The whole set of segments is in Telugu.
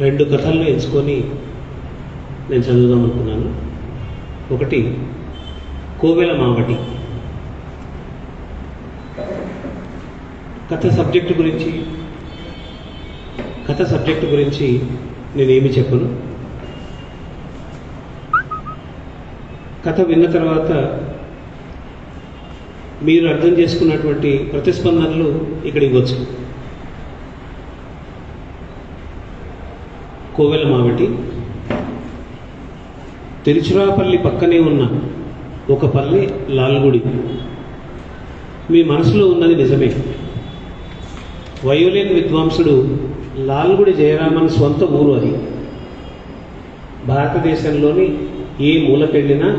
రెండు కథలను ఎంచుకొని నేను చదువుదాం అనుకున్నాను. ఒకటి కోవెల మావటి. కథ సబ్జెక్టు గురించి నేనేమి చెప్పను. కథ విన్న తర్వాత మీరు అర్థం చేసుకున్నటువంటి ప్రతిస్పందనలు ఇక్కడ ఇవ్వచ్చు. కోవెల మావటి. తిరుచిరాపల్లి పక్కనే ఉన్న ఒక పల్లె లాల్గుడి. మీ మనసులో ఉన్నది నిజమే. వయోలిన్ విద్వాంసుడు లాల్గుడి జయరామన్ స్వంత ఊరు అది. భారతదేశంలోని ఏ మూలకెళ్ళినా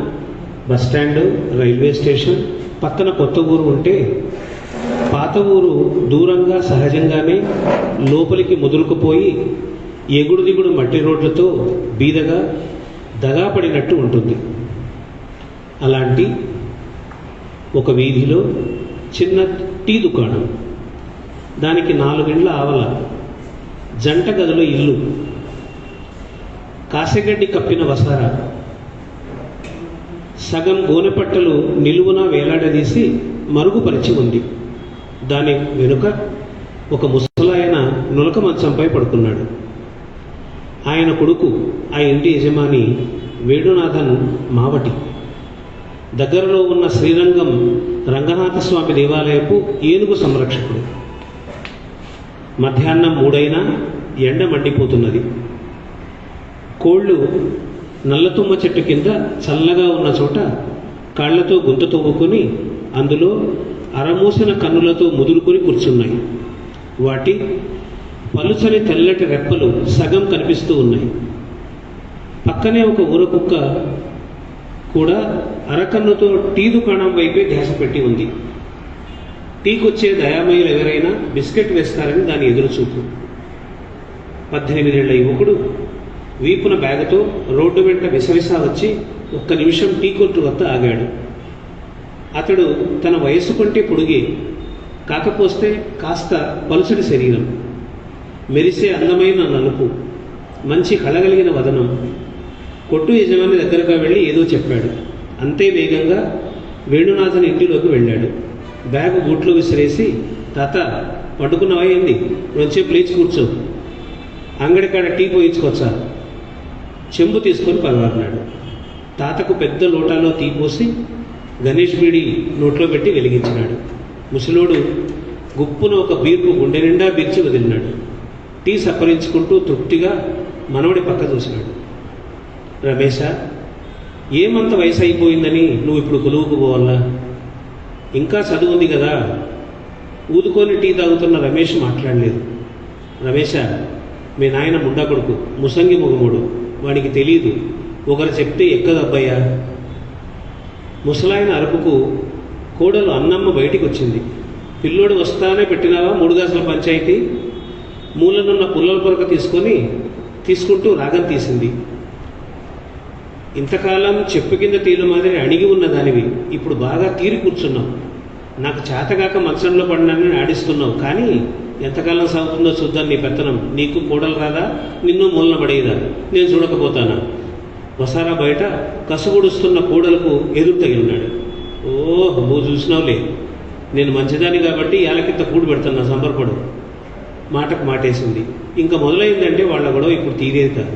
బస్టాండ్, రైల్వే స్టేషన్ పక్కన కొత్త ఊరు ఉంటే పాత ఊరు దూరంగా సహజంగానే లోపలికి ముదురుకుపోయి ఎగుడు దిగుడు మట్టి రోడ్లతో బీదగా దగాపడినట్టు ఉంటుంది. అలాంటి ఒక వీధిలో చిన్న టీ దుకాణం, దానికి 4 ఇండ్ల ఆవల, జంట గదుల ఇల్లు, కాసెగడ్డి కప్పిన వసారా, సగం గోనెపట్టలు నిలువున వేలాడదీసి మరుగుపరిచి ఉంది. దాని వెనుక ఒక ముసలాయన నులక మంచంపై పడుకున్నాడు. ఆయన కొడుకు ఆ ఇంటి యజమాని వేణునాథన్ మావటి. దగ్గరలో ఉన్న శ్రీరంగం రంగనాథస్వామి దేవాలయపు ఏనుగు సంరక్షకుడు. మధ్యాహ్నం 3 అయినా ఎండ మండిపోతున్నది. కోళ్ళు నల్లతుమ్మ చెట్టు కింద చల్లగా ఉన్న చోట కాళ్లతో గుంత తవ్వుకొని అందులో అరమూసిన కన్నులతో ముదురుకొని కూర్చున్నాయి. వాటి పలుచని తెల్లటి రెప్పలు సగం కనిపిస్తూ ఉన్నాయి. పక్కనే ఒక ఊరకుక్క కూడా అరకన్నుతో టీ దుకాణం వైపే ధ్యాస పెట్టి ఉంది. టీకొచ్చే దయామయులు ఎవరైనా బిస్కెట్ వేస్తారని దాని ఎదురుచూపు. 18 ఏళ్ల యువకుడు వీపున బ్యాగుతో రోడ్డు వెంట విసవిసా వచ్చి 1 నిమిషం టీ కొట్టు వద్ద ఆగాడు. అతడు తన వయస్సు కంటే పొడుగే, కాకపోతే కాస్త పలుచడి శరీరం, మెరిసే అందమైన నలుపు, మంచి కళగలిగిన వదనం. కొట్టు యజమాని దగ్గరగా వెళ్ళి ఏదో చెప్పాడు. అంతే వేగంగా వేణునాథన్ ఇంటిలోకి వెళ్ళాడు. బ్యాగు గూట్లో విసిరేసి, తాత పట్టుకున్నవా ఏంది? వచ్చే ప్లీజ్ కూర్చో, అంగడికాడ టీ పోయించుకొచ్చా, చెంబు తీసుకొని పగలన్నాడు. తాతకు పెద్ద లోటాలో టీ పోసి గణేష్ బీడి నోట్లో పెట్టి వెలిగించినాడు. ముసలోడు గుప్పున ఒక బీర్పు గుండె నిండా బీర్చి వదిలినాడు. టీ సప్పరించుకుంటూ తృప్తిగా మనవడి పక్క చూసినాడు. రమేష, ఏమంత వయసు అయిపోయిందని నువ్వు ఇప్పుడు కొలువుకు పోవాలా? ఇంకా చదువు ఉంది కదా. ఊదుకొని టీ తాగుతున్న రమేష్ మాట్లాడలేదు. రమేష, మీ నాయన ముండా కొడుకు, ముసంగి మొగముడు, వాడికి తెలీదు. ఒకరు చెప్తే ఎక్కదబ్బయ్యా. ముసలాయన అరుపుకు కోడలు అన్నమ్మ బయటికి వచ్చింది. పిల్లోడు వస్తానే పెట్టినావా 3 గాసుల పంచాయతీ? మూలనున్న పుల్లల పొరక తీసుకుంటూ రాగం తీసింది. ఇంతకాలం చెప్పు కింద తీరు మాదిరి అణిగి ఉన్న దానివి ఇప్పుడు బాగా తీరి కూర్చున్నావు. నాకు చేతగాక మంచంలో పడినానని ఆడిస్తున్నావు. కానీ ఎంతకాలం సాగుతుందో చూద్దాం నీ పెత్తనం. నీకు కోడలు రాదా? నిన్ను మూలన పడేదా? నేను చూడకపోతానా? వసారా బయట కసుగుడుస్తున్న కోడలకు ఎదురు తగిలినాడు. నువ్వు చూసినావులే, నేను మంచిదాన్ని కాబట్టి ఏళ్ళకింత కూడు పెడుతున్నా, సంబరపడు. మాటకు మాటేసింది. ఇంకా మొదలైందంటే వాళ్ళ గొడవ ఇప్పుడు తీరేది కాదు.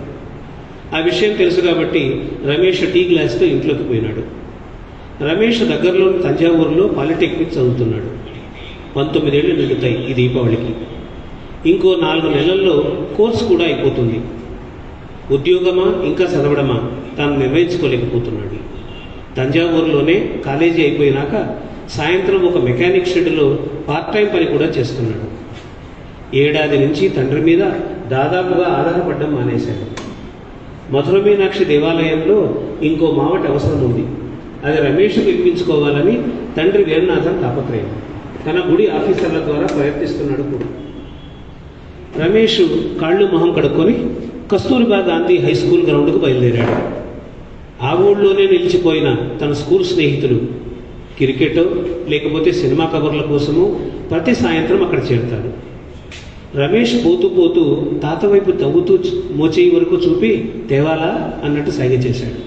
ఆ విషయం తెలుసు కాబట్టి రమేష్ టీ గ్లాస్తో ఇంట్లోకి పోయినాడు. రమేష్ దగ్గరలోని తంజావూరులో పాలిటెక్నిక్ చదువుతున్నాడు. 19 ఏళ్ళు నిండుతాయి ఈ దీపావళికి. ఇంకో 4 నెలల్లో కోర్సు కూడా అయిపోతుంది. ఉద్యోగమా ఇంకా చదవడమా తాను నిర్ణయించుకోలేకపోతున్నాడు. తంజావూరులోనే కాలేజీ అయిపోయినాక సాయంత్రం ఒక మెకానిక్ షెడ్లో పార్ట్ టైం పని కూడా చేస్తున్నాడు. 7 ఏడాది నుంచి తండ్రి మీద దాదాపుగా ఆధారపడడం మానేశాడు. మధుర మీనాక్షి దేవాలయంలో ఇంకో మావటి అవసరం ఉంది. అది రమేష్ పిలిపించుకోవాలని తండ్రి వేణునాథన్ తాపత్రయం. తన గుడి ఆఫీసర్ల ద్వారా ప్రయత్నిస్తున్నాడు కూడా. రమేష్ కాళ్ళు మొహం కడుక్కొని కస్తూరిబా గాంధీ హై స్కూల్ గ్రౌండ్కు బయలుదేరాడు. ఆ ఊళ్ళోనే నిలిచిపోయిన తన స్కూల్ స్నేహితులు క్రికెటో లేకపోతే సినిమా కవర్ల కోసము ప్రతి సాయంత్రం అక్కడ చేరుతాడు. రమేష్ పోతూ పోతూ తాత వైపు తవ్వుతూ మోచేయి వరకు చూపి తేవాలా అన్నట్టు సైగ చేశాడు.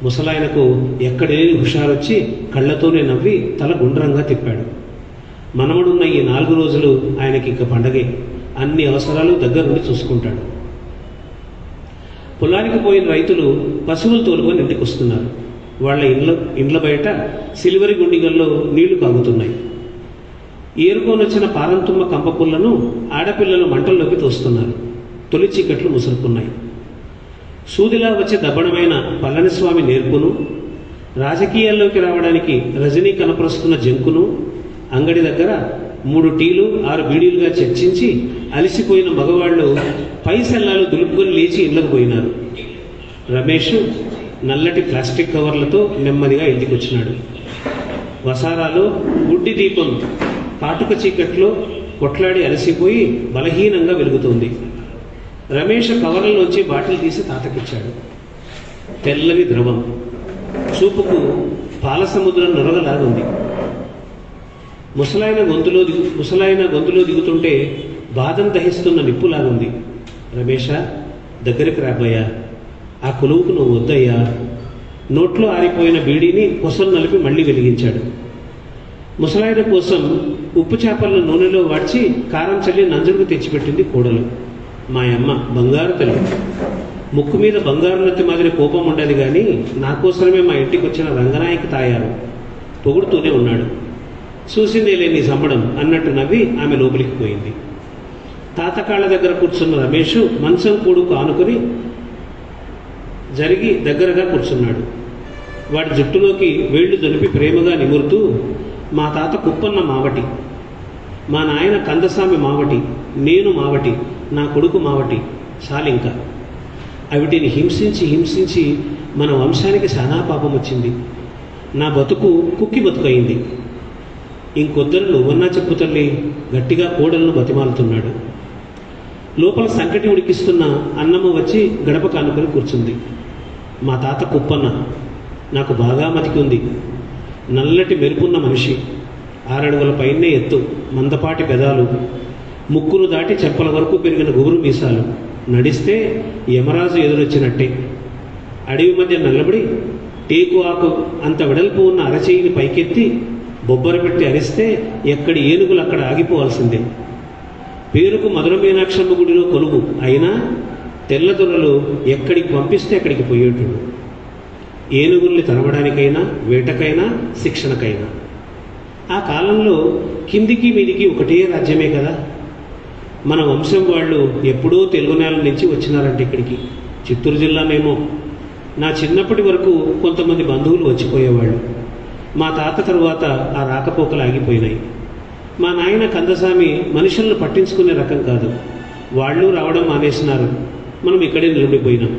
ముసలాయనకు ఎక్కడలేని హుషారొచ్చి కళ్ళతోనే నవ్వి తల గుండ్రంగా తిప్పాడు. మనవడున్న ఈ 4 రోజులు ఆయనకి ఇక పండగే. అన్ని అవసరాలు దగ్గరుండి చూసుకుంటాడు. పొలానికి పోయిన రైతులు పశువులు తోలుకొని ఇంటికి వస్తున్నారు. వాళ్ళ ఇండ్ల బయట సిల్వరి గుండిగల్లో నీళ్లు కాగుతున్నాయి. ఏరుకోనొచ్చిన పారంతుమ్మ కంపపుల్లను ఆడపిల్లలు మంటల్లోకి తోస్తున్నారు. తొలి చీకట్లు ముసురుకున్నాయి. సూదిలా వచ్చే దబ్బణమైన పళనిస్వామి నేర్పును, రాజకీయాల్లోకి రావడానికి రజనీ కనపరుస్తున్న జంకును, అంగడి దగ్గర 3 టీలు 6 బీడీలుగా చర్చించి అలిసిపోయిన మగవాళ్లు పై సెల్లాలు దులుపుకొని లేచి ఇళ్లకు పోయినారు. రమేష్ నల్లటి ప్లాస్టిక్ కవర్లతో నెమ్మదిగా ఇంటికి వచ్చినాడు. వసారాలో గుడ్డి దీపం కాటుక చీకట్లో కొట్లాడి అలసిపోయి బలహీనంగా వెలుగుతోంది. రమేష్ కవర్లలోంచి బాటిల్ తీసి తాతకిచ్చాడు. తెల్లని ద్రవం, చూపుకు పాల సముద్రం నొరగలాగుంది. ముసలాయన గొంతులో దిగుతుంటే బాధను దహిస్తున్న నిప్పులాగుంది. రమేష, దగ్గరికి రాబోయా, ఆ కొలువుకు నువ్వు వద్దయ్యా. నోట్లో ఆరిపోయిన బీడీని కొసలు నలిపి మళ్ళీ వెలిగించాడు. ముసలాయన కోసం ఉప్పు చేపలను నూనెలో వాడ్చి కారం చల్లి నంజుడుకు తెచ్చిపెట్టింది కోడలు. మా అమ్మ బంగారు తల్లి. ముక్కు మీద బంగారు నత్తి మాదిరి కోపం ఉండదు కానీ నా కోసమే మా ఇంటికి వచ్చిన రంగనాయకి తాయారు. పొగుడుతూనే ఉన్నాడు. చూసిందే లేని సంబడం అన్నట్టు నవ్వి ఆమె లోపలికి పోయింది. తాతకాళ్ళ దగ్గర కూర్చున్న రమేష్ మంచం కూడుకు ఆనుకుని జరిగి దగ్గరగా కూర్చున్నాడు. వాడి జుట్టులోకి వేళ్లు దొలిపి ప్రేమగా నిమురుతూ, మా తాత కుప్పన్న మావటి, మా నాయన కందస్వామి మావటి, నేను మావటి, నా కొడుకు మావటి, చాలింక. అవిటిని హింసించి మన వంశానికి చాలా పాపం వచ్చింది. నా బతుకు కుక్కి బతుకయింది. ఇంకొద్దరు నువ్వన్నా చెప్పు తల్లి, గట్టిగా కోడలను బతిమాలుతున్నాడు. లోపల సంకటి ఉడికిస్తున్న అన్నమ్మ వచ్చి గడప కానుకొని కూర్చుంది. మా తాత కుప్పన్న, నాకు బాగా మతికుంది. నల్లటి మెరుపున్న మనిషి, 6 అడుగుల పైనే ఎత్తు, మందపాటి పెదాలు, ముక్కును దాటి చెంపల వరకు పెరిగిన గుబురు మీసాలు, నడిస్తే యమరాజు ఎదురొచ్చినట్టే. అడవి మధ్య నల్లబడి టేకు ఆకు అంత వెడల్పు ఉన్న అరచేయిని పైకెత్తి బొబ్బర పెట్టి అరిస్తే ఎక్కడి ఏనుగులు అక్కడ ఆగిపోవాల్సిందే. పేరుకు మధుర మీనాక్షమ్మ గుడిలో కొలువు అయినా తెల్లదొరలు ఎక్కడికి పంపిస్తే అక్కడికి పోయేటుడు. ఏనుగుల్ని తరవడానికైనా, వేటకైనా, శిక్షణకైనా. ఆ కాలంలో కిందికి మీదికి ఒకటే రాజ్యమే కదా. మన వంశం వాళ్ళు ఎప్పుడూ తెలుగు నేల నుంచి వచ్చినారంటే ఇక్కడికి, చిత్తూరు జిల్లానేమో. నా చిన్నప్పటి వరకు కొంతమంది బంధువులు వచ్చిపోయేవాళ్ళు. మా తాత తరువాత ఆ రాకపోకలు ఆగిపోయినాయి. మా నాయన కందస్వామి మనుషులను పట్టించుకునే రకం కాదు. వాళ్ళు రావడం మానేసినారు. మనం ఇక్కడే నిలబడిపోయినాం.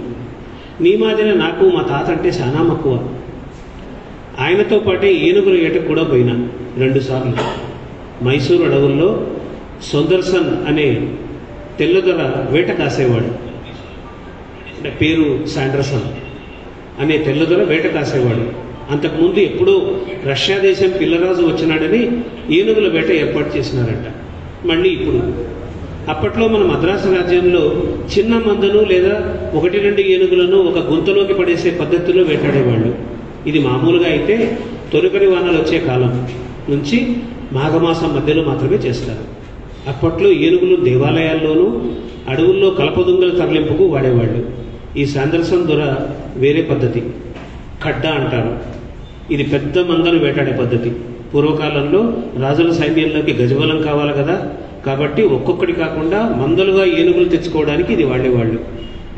నీ మాదిరి నాకు మా తాత అంటే చాలా మక్కువ. ఆయనతో పాటే ఏనుగుల ఏటకు కూడా పోయినా 2 సార్లు. మైసూరు అడవుల్లో సుందర్సన్ అనే తెల్లదొర వేట కాసేవాడు. పేరు శాండర్సన్ అనే తెల్లదొర వేట కాసేవాడు. అంతకుముందు ఎప్పుడో రష్యా దేశం పిల్లరాజు వచ్చినాడని ఏనుగుల వేట ఏర్పాటు చేసినారంట. మళ్ళీ ఇప్పుడు. అప్పట్లో మన మద్రాసు రాజ్యంలో చిన్న మందను లేదా 1-2 ఏనుగులను ఒక గుంతలోకి పడేసే పద్ధతిలో వేటాడేవాళ్ళు. ఇది మామూలుగా అయితే తొలకరి వానలు వచ్చే కాలం నుంచి మాఘమాసం మధ్యలో మాత్రమే చేస్తారు. అప్పట్లో ఏనుగులు దేవాలయాల్లోనూ అడవుల్లో కలపదుంగల తరలింపుకు వాడేవాళ్ళు. ఈ శాండర్సన్ దొర వేరే పద్ధతి, ఖడ్డా అంటారు. ఇది పెద్ద మందను వేటాడే పద్ధతి. పూర్వకాలంలో రాజుల సైన్యంలోకి గజబలం కావాలి కదా, కాబట్టి ఒక్కొక్కటి కాకుండా మందలుగా ఏనుగులు తెచ్చుకోవడానికి ఇది వాడేవాళ్ళు.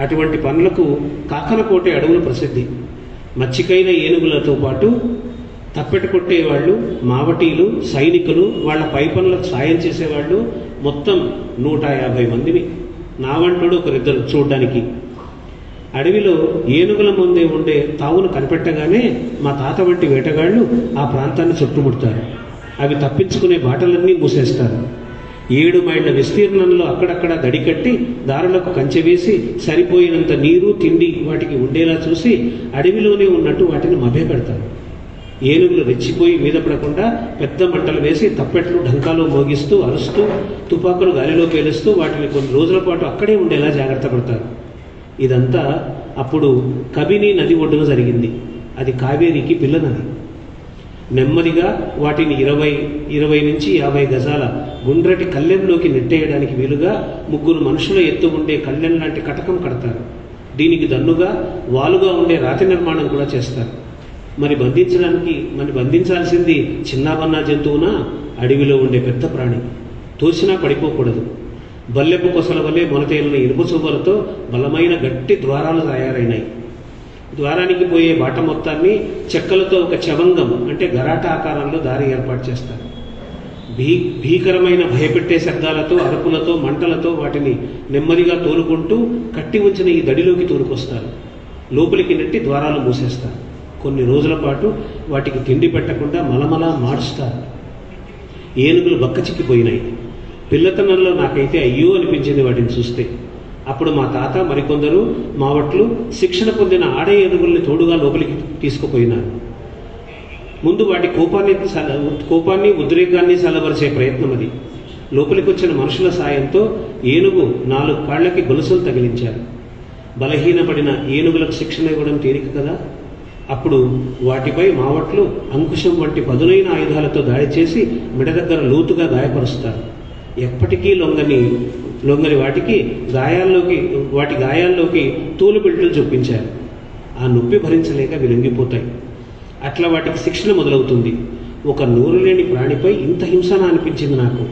అటువంటి పనులకు కాకనకోటే అడవులు ప్రసిద్ధి. మచ్చికైన ఏనుగులతో పాటు తప్పెట కొట్టేవాళ్ళు, మావటీలు, సైనికులు, వాళ్ళ పై పనులకు సాయం చేసేవాళ్ళు మొత్తం 150 మందిని. నా వంటుడు ఒకరిద్దరు చూడ్డానికి. అడవిలో ఏనుగుల ముందే ఉండే తావును కనిపెట్టగానే మా తాత వంటి వేటగాళ్లు ఆ ప్రాంతాన్ని చుట్టుముడతారు. అవి తప్పించుకునే బాటలన్నీ మూసేస్తారు. 7 మైళ్ళ విస్తీర్ణంలో అక్కడక్కడ దడికట్టి దారులకు కంచె వేసి సరిపోయినంత నీరు, తిండి వాటికి ఉండేలా చూసి అడవిలోనే ఉన్నట్టు వాటిని మభ్యపెడతారు. ఏనుగులు రెచ్చిపోయి మీద పడకుండా పెద్ద మంటలు వేసి తప్పెట్లు ఢంకాలు మోగిస్తూ అరుస్తూ తుపాకులు గాలిలో పేలుస్తూ వాటిని కొన్ని రోజుల పాటు అక్కడే ఉండేలా జాగ్రత్త పడతారు. ఇదంతా అప్పుడు కబిని నది ఒడ్డున జరిగింది. అది కావేరికి పిల్ల నది. నెమ్మదిగా వాటిని 20 నుంచి 50 గజాల గుండ్రటి కళ్ళెంలోకి నెట్టేయడానికి వీలుగా 3 మనుషుల ఎత్తు ఉండే కళ్ళెం లాంటి కటకం కడతారు. దీనికి దన్నుగా వాలుగా ఉండే రాతి నిర్మాణం కూడా చేస్తారు. మరి బంధించాల్సింది చిన్నాబన్నా జంతువునా, అడవిలో ఉండే పెద్ద ప్రాణి. తోసినా పడిపోకూడదు. బల్లెపు కొసల వల్లే మొనతేలిన ఇనుప చూబలతో బలమైన గట్టి ద్వారాలు తయారైనాయి. ద్వారానికి పోయే బాట మొత్తాన్ని చెక్కలతో ఒక చవంగం అంటే గరాట ఆకారంలో దారి ఏర్పాటు చేస్తారు. భీకరమైన భయపెట్టే శబ్దాలతో అరుపులతో మంటలతో వాటిని నెమ్మదిగా తోలుకుంటూ కట్టి ఉంచిన ఈ దడిలోకి తోలుకొస్తారు. లోపలికి నెట్టి ద్వారాలు మూసేస్తారు. కొన్ని రోజుల పాటు వాటికి తిండి పెట్టకుండా మలమలా మార్చుతారు. ఏనుగులు బక్కచిక్కిపోయినాయి. పిల్లతనంలో నాకైతే అయ్యో అనిపించింది వాటిని చూస్తే. అప్పుడు మా తాత మరికొందరు మావట్లు శిక్షణ పొందిన ఆడ ఏనుగుల్ని తోడుగా లోపలికి తీసుకుపోయినారు. ముందు వాటి కోపాన్ని ఉద్రేకాన్ని చల్లబరిచే ప్రయత్నం అది. లోపలికి వచ్చిన మనుషుల సాయంతో ఏనుగు 4 కాళ్లకి గొలుసులు తగిలించారు. బలహీనపడిన ఏనుగులకు శిక్షణ ఇవ్వడం తేలిక కదా. అప్పుడు వాటిపై మావట్లు అంకుశం వంటి పదునైన ఆయుధాలతో దాడి చేసి మెడ దగ్గర లోతుగా గాయపరుస్తారు. ఎప్పటికీ లొంగని వాటి గాయాల్లోకి తోలు బిడ్డలు చొప్పించారు. ఆ నొప్పి భరించలేక విలొంగిపోతాయి. అట్లా వాటికి శిక్షణ మొదలవుతుంది. ఒక నోరు లేని ప్రాణిపై ఇంత హింసన అనిపించింది నాకు.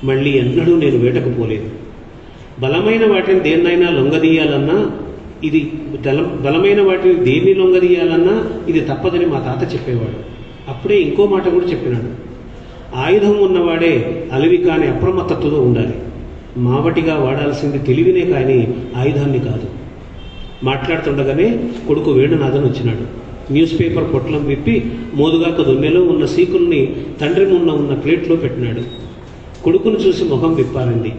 మళ్ళీ ఎన్నడూ నేను వేటకు పోలేదు. బలమైన వాటిని దేన్నైనా లొంగదీయాలన్నా దేన్ని లొంగదీయాలన్నా ఇది తప్పదని మా తాత చెప్పేవాడు. అప్పుడే ఇంకో మాట కూడా చెప్పినాడు. ఆయుధం ఉన్నవాడే అలవి కాని అప్రమత్తతతో ఉండాలి. మావటిగా వాడాల్సింది తెలివినే కానీ ఆయుధాన్ని కాదు. మాట్లాడుతుండగానే కొడుకు వేణునాథన్ వచ్చినాడు. న్యూస్ పేపర్ పొట్లం విప్పి మోదుగాక దొన్నెలో ఉన్న సీకుల్ని తండ్రి ఉన్న ప్లేట్లో పెట్టినాడు. కొడుకును చూసి ముఖం విప్పారింది.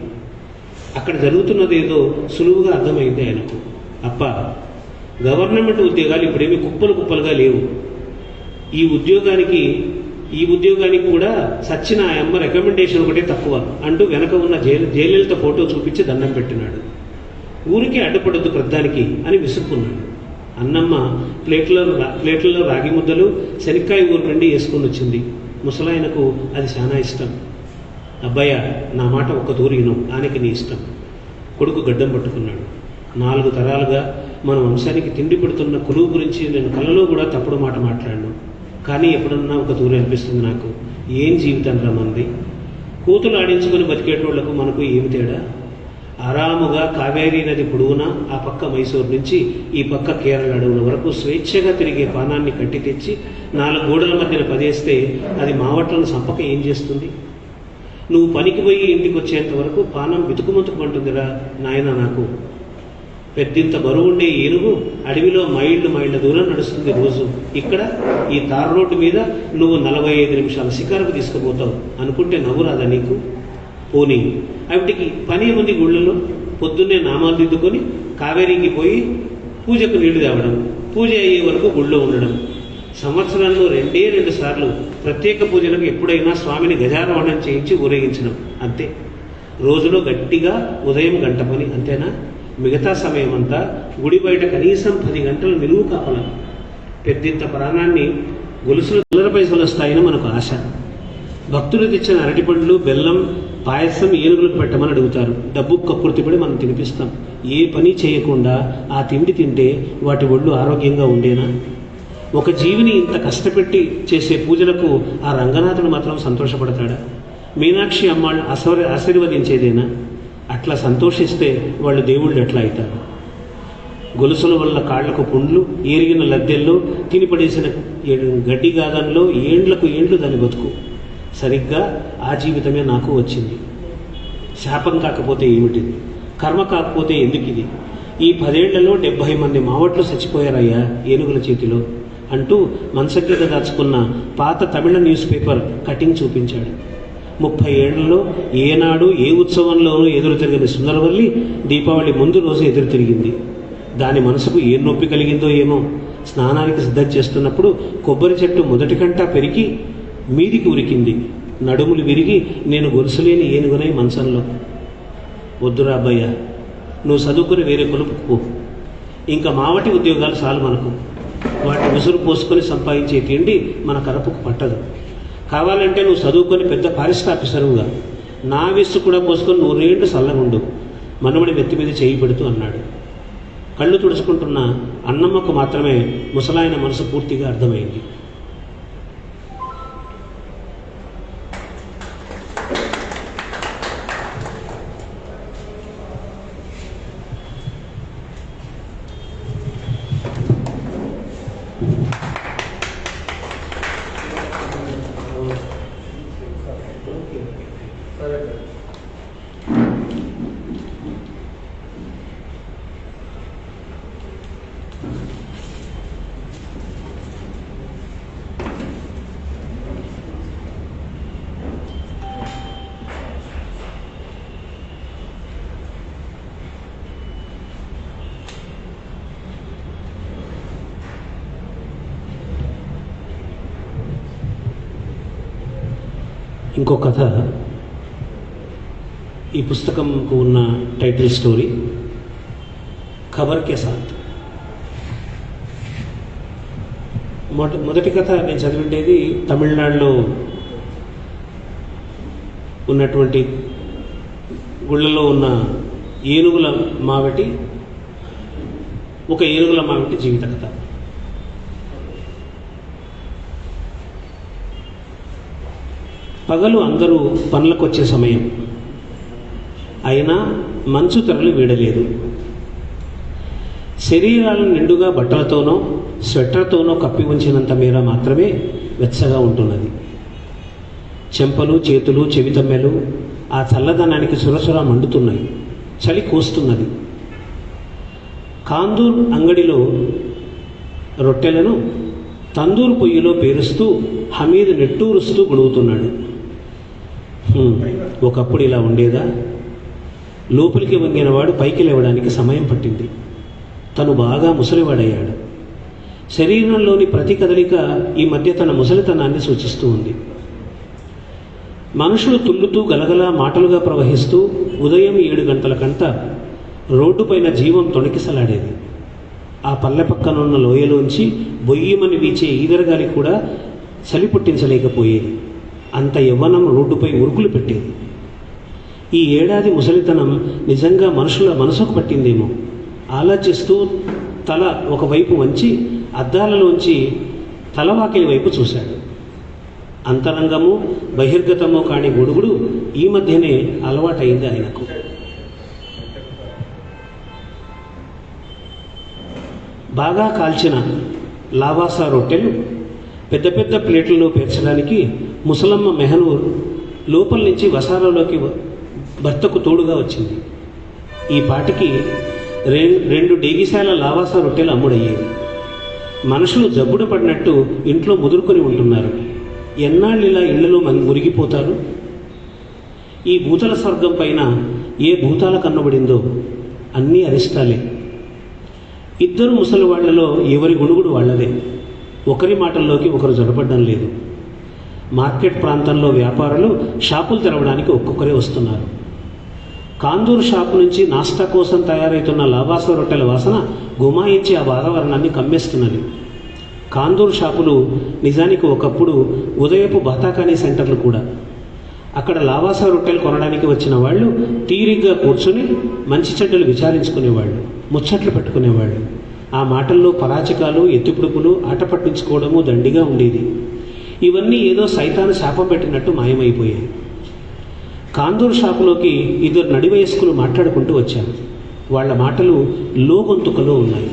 అక్కడ జరుగుతున్నది ఏదో సులువుగా అర్థమైంది ఆయనకు. అప్ప, గవర్నమెంట్ ఉద్యోగాలు ఇప్పుడేమీ కుప్పలుగా లేవు. ఈ ఉద్యోగానికి కూడా సచ్చిన ఆ అమ్మ రికమెండేషన్ ఒకటే తక్కువ అంటూ వెనక ఉన్న జయలలిత ఫోటో చూపించి దండం పెట్టినాడు. ఊరికే అడ్డుపడద్దు ప్రద్దానికి అని విసుక్కున్నాడు. అన్నమ్మ ప్లేట్లలో రాగి ముద్దలు శనక్కాయ ఊరు నుండి వేసుకొని వచ్చింది. ముసలాయనకు అది చాలా ఇష్టం. అబ్బాయ, నా మాట ఒక్క తూరిను, ఆనికి నీ ఇష్టం. కొడుకు గడ్డం పట్టుకున్నాడు. 4 తరాలుగా మన వంశానికి తిండి పెడుతున్న కొలువు గురించి నేను కళ్ళలో కూడా తప్పుడు మాట మాట్లాడను. కానీ ఎప్పుడన్నా ఒక తూరి అనిపిస్తుంది నాకు. ఏం జీవితం రా మంది. కూతులు ఆడించుకుని బతికేటోళ్లకు మనకు ఏమి తేడా? ఆరాముగా కావేరీ నది పొడవునా ఆ పక్క మైసూరు నుంచి ఈ పక్క కేరళ అడవుల వరకు స్వేచ్ఛగా తిరిగే పానాన్ని కట్టి తెచ్చి 4 గోడల మధ్యన పదేస్తే అది మావట్లను సంపక ఏం చేస్తుంది? నువ్వు పనికి పోయి ఇంటికి వచ్చేంత వరకు పానం బితుకుమంటుకుంటుందిరా నాయన. నాకు పెద్దింత బరువుండే ఏనుగు అడవిలో మైళ్ళ దూరం నడుస్తుంది రోజు. ఇక్కడ ఈ తార్ రోడ్డు మీద నువ్వు 45 నిమిషాల షికారుకు తీసుకుపోతావు అనుకుంటే నవ్వు రాదా నీకు? పోనీ అవిటికి పని ఏముంది గుళ్ళలో? పొద్దున్నే నామాలు దిద్దుకొని కావేరీకి పోయి పూజకు నీళ్లు తేవడం, పూజ అయ్యే వరకు గుళ్ళో ఉండడం, సంవత్సరంలో 2 సార్లు ప్రత్యేక పూజలకు ఎప్పుడైనా స్వామిని గజారోహణం చేయించి ఊరేగించడం, అంతే. రోజులో గట్టిగా ఉదయం 1 గంట పని, అంతేనా? మిగతా సమయం అంతా గుడి బయట కనీసం 10 గంటలు నిలువు కాపల. పెద్దింత ప్రాణాన్ని గొలుసులు చిల్లర పైసలు వస్తాయని మనకు ఆశ. భక్తులు తెచ్చిన అరటిపండ్లు, బెల్లం, పాయసం ఏనుగులకు పెట్టమని అడుగుతారు. డబ్బు కక్కుర్తిపడి మనం తినిపిస్తాం. ఏ పని చేయకుండా ఆ తిండి తింటే వాటి ఒళ్ళు ఆరోగ్యంగా ఉండేనా? ఒక జీవిని ఇంత కష్టపెట్టి చేసే పూజలకు ఆ రంగనాథుడు మాత్రం సంతోషపడతాడా? మీనాక్షి అమ్మాళ్ళు ఆశీర్వదించేదేనా? అట్లా సంతోషిస్తే వాళ్ళు దేవుళ్ళు ఎట్లా అవుతారు? గొలుసుల వల్ల కాళ్లకు పుండ్లు, ఏరిగిన లద్దెల్లో, తినిపడేసిన గడ్డి గాదంలో ఏండ్లు దాని బతుకు. సరిగ్గా ఆ జీవితమే నాకు వచ్చింది. శాపం కాకపోతే ఏమిటిది? కర్మ కాకపోతే ఎందుకిది? ఈ 10 ఏళ్లలో 70 మంది మావట్లు చచ్చిపోయారయ్యా ఏనుగుల చేతిలో అంటూ మనసగ్గర దాచుకున్న పాత తమిళ న్యూస్ పేపర్ కటింగ్ చూపించాడు. 30 ఏళ్లలో ఏనాడు ఏ ఉత్సవంలోనూ ఎదురు తిరగని సుందరవల్లి దీపావళి ముందు రోజు ఎదురు తిరిగింది. దాని మనసుకు ఏ నొప్పి కలిగిందో ఏమో. స్నానానికి సిద్ధం చేస్తున్నప్పుడు కొబ్బరి చెట్టు మొదటి కంట పెరిగి మీదికి ఉరికింది. నడుములు విరిగి నేను గొలుసులేని ఏనుగునై మంచంలో. వద్దురా అబ్బయ్య, నువ్వు చదువుకుని వేరే కొలుపుకు, ఇంకా మావటి ఉద్యోగాలు చాలు మనకు. వాటి ముసురు పోసుకొని సంపాదించే తిండి మన కరపుకు పట్టదు. కావాలంటే నువ్వు చదువుకొని పెద్ద ఫారెస్ట్ ఆఫీసరుగా నా విస్సు కూడా పోసుకొని 100 ఏళ్ళు చల్లగుండు, మనవడి నెత్తి మీద చేయి పెడుతూ అన్నాడు. కళ్ళు తుడుచుకుంటున్న అన్నమ్మకు మాత్రమే ముసలాయన మనసు పూర్తిగా అర్థమైంది. ఇంకో కథ, ఈ పుస్తకంకు ఉన్న టైటిల్ స్టోరీ ఖబర్ కే సాత్. మొదటి కథ నేను చదివిండేది తమిళనాడులో ఉన్నటువంటి గుళ్ళలో ఉన్న ఏనుగుల మావటి, ఒక ఏనుగుల మావటి జీవిత కథ. పగలు అందరూ పనులకు వచ్చే సమయం అయినా మంచు తెరలు వీడలేదు. శరీరాలను నిండుగా బట్టలతోనో స్వెట్టర్తోనో కప్పి ఉంచినంత మేర మాత్రమే వెచ్చగా ఉంటున్నది. చెంపలు, చేతులు, చెవితమ్మెలు ఆ చల్లదనానికి సురసుర మండుతున్నాయి. చలి కోస్తున్నది. కాందూర్ అంగడిలో రొట్టెలను తందూరు పొయ్యిలో పేరుస్తూ హమీద్ నెట్టూరుస్తూ గొడుగుతున్నాడు. ఒకప్పుడు ఇలా ఉండేదా? లోపలికి వంగినవాడు పైకి లేవడానికి సమయం పట్టింది. తను బాగా ముసలివాడయ్యాడు. శరీరంలోని ప్రతి కదలిక ఈ మధ్య తన ముసలితనాన్ని సూచిస్తూ ఉంది. మనుషులు తుల్లుతూ గలగలా మాటలుగా ప్రవహిస్తూ ఉదయం 7 గంటలకంట రోడ్డుపైన జీవం తొణికిసలాడేది. ఆ పల్లె పక్కనున్న లోయలోంచి బొయ్యమని వీచే ఈదరగాలి కూడా చలి పుట్టించలేకపోయేది. అంత యవ్వనం రోడ్డుపై ఉరుకులు పెట్టేది. ఈ ఏడాది ముసలితనం నిజంగా మనుషుల మనసుకు పట్టిందేమో. ఆలోచిస్తూ తల ఒకవైపు వంచి అద్దాలలోంచి తలవాకిలి వైపు చూశాడు. అంతరంగము బహిర్గతము కాని గొడుగుడు ఈ మధ్యనే అలవాటైంది ఆయనకు. బాగా కాల్చిన లావాసా రొట్టెలు పెద్ద పెద్ద ప్లేట్లలో పేర్చడానికి ముసలమ్మ మెహనూర్ లోపల నుంచి వసారాలోకి భర్తకు తోడుగా వచ్చింది. ఈ పాటికి 2 డేగిశాల లావాసా రొట్టెలు అమ్ముడయ్యేవి. మనుషులు జబ్బున పడినట్టు ఇంట్లో ముదురుకొని ఉంటున్నారు. ఎన్నాళ్ళు ఇలా ఇళ్లలో మురిగిపోతారు? ఈ భూతల స్వర్గం పైన ఏ భూతాల కన్నబడిందో అన్నీ అరిష్టాలే. ఇద్దరు ముసలివాళ్లలో ఎవరి గుణుగుడు వాళ్లదే. ఒకరి మాటల్లోకి ఒకరు జొరపడ్డం లేదు. మార్కెట్ ప్రాంతంలో వ్యాపారులు షాపులు తెరవడానికి ఒక్కొక్కరే వస్తున్నారు. కాందూరు షాపు నుంచి నాస్టా కోసం తయారవుతున్న లావాసా రొట్టెల వాసన గుమాయించి ఆ వాతావరణాన్ని కమ్మేస్తున్నది. కాందూరు షాపులు నిజానికి ఒకప్పుడు ఉదయపు బాతాకానీ సెంటర్లు కూడా. అక్కడ లావాసా రొట్టెలు కొనడానికి వచ్చిన వాళ్ళు తీరిగ్గా కూర్చొని మంచి చెడ్డలు విచారించుకునేవాళ్ళు, ముచ్చట్లు పెట్టుకునేవాళ్ళు. ఆ మాటల్లో పరాచకాలు, ఎత్తిపుడుపులు, ఆట పట్టించుకోవడము దండిగా ఉండేది. ఇవన్నీ ఏదో సైతాను శాపం పెట్టినట్టు మాయమైపోయాయి. కాందూరు షాపులోకి 2 నడి వయస్కులు మాట్లాడుకుంటూ వచ్చారు. వాళ్ల మాటలు లోగొంతుకలో ఉన్నాయి.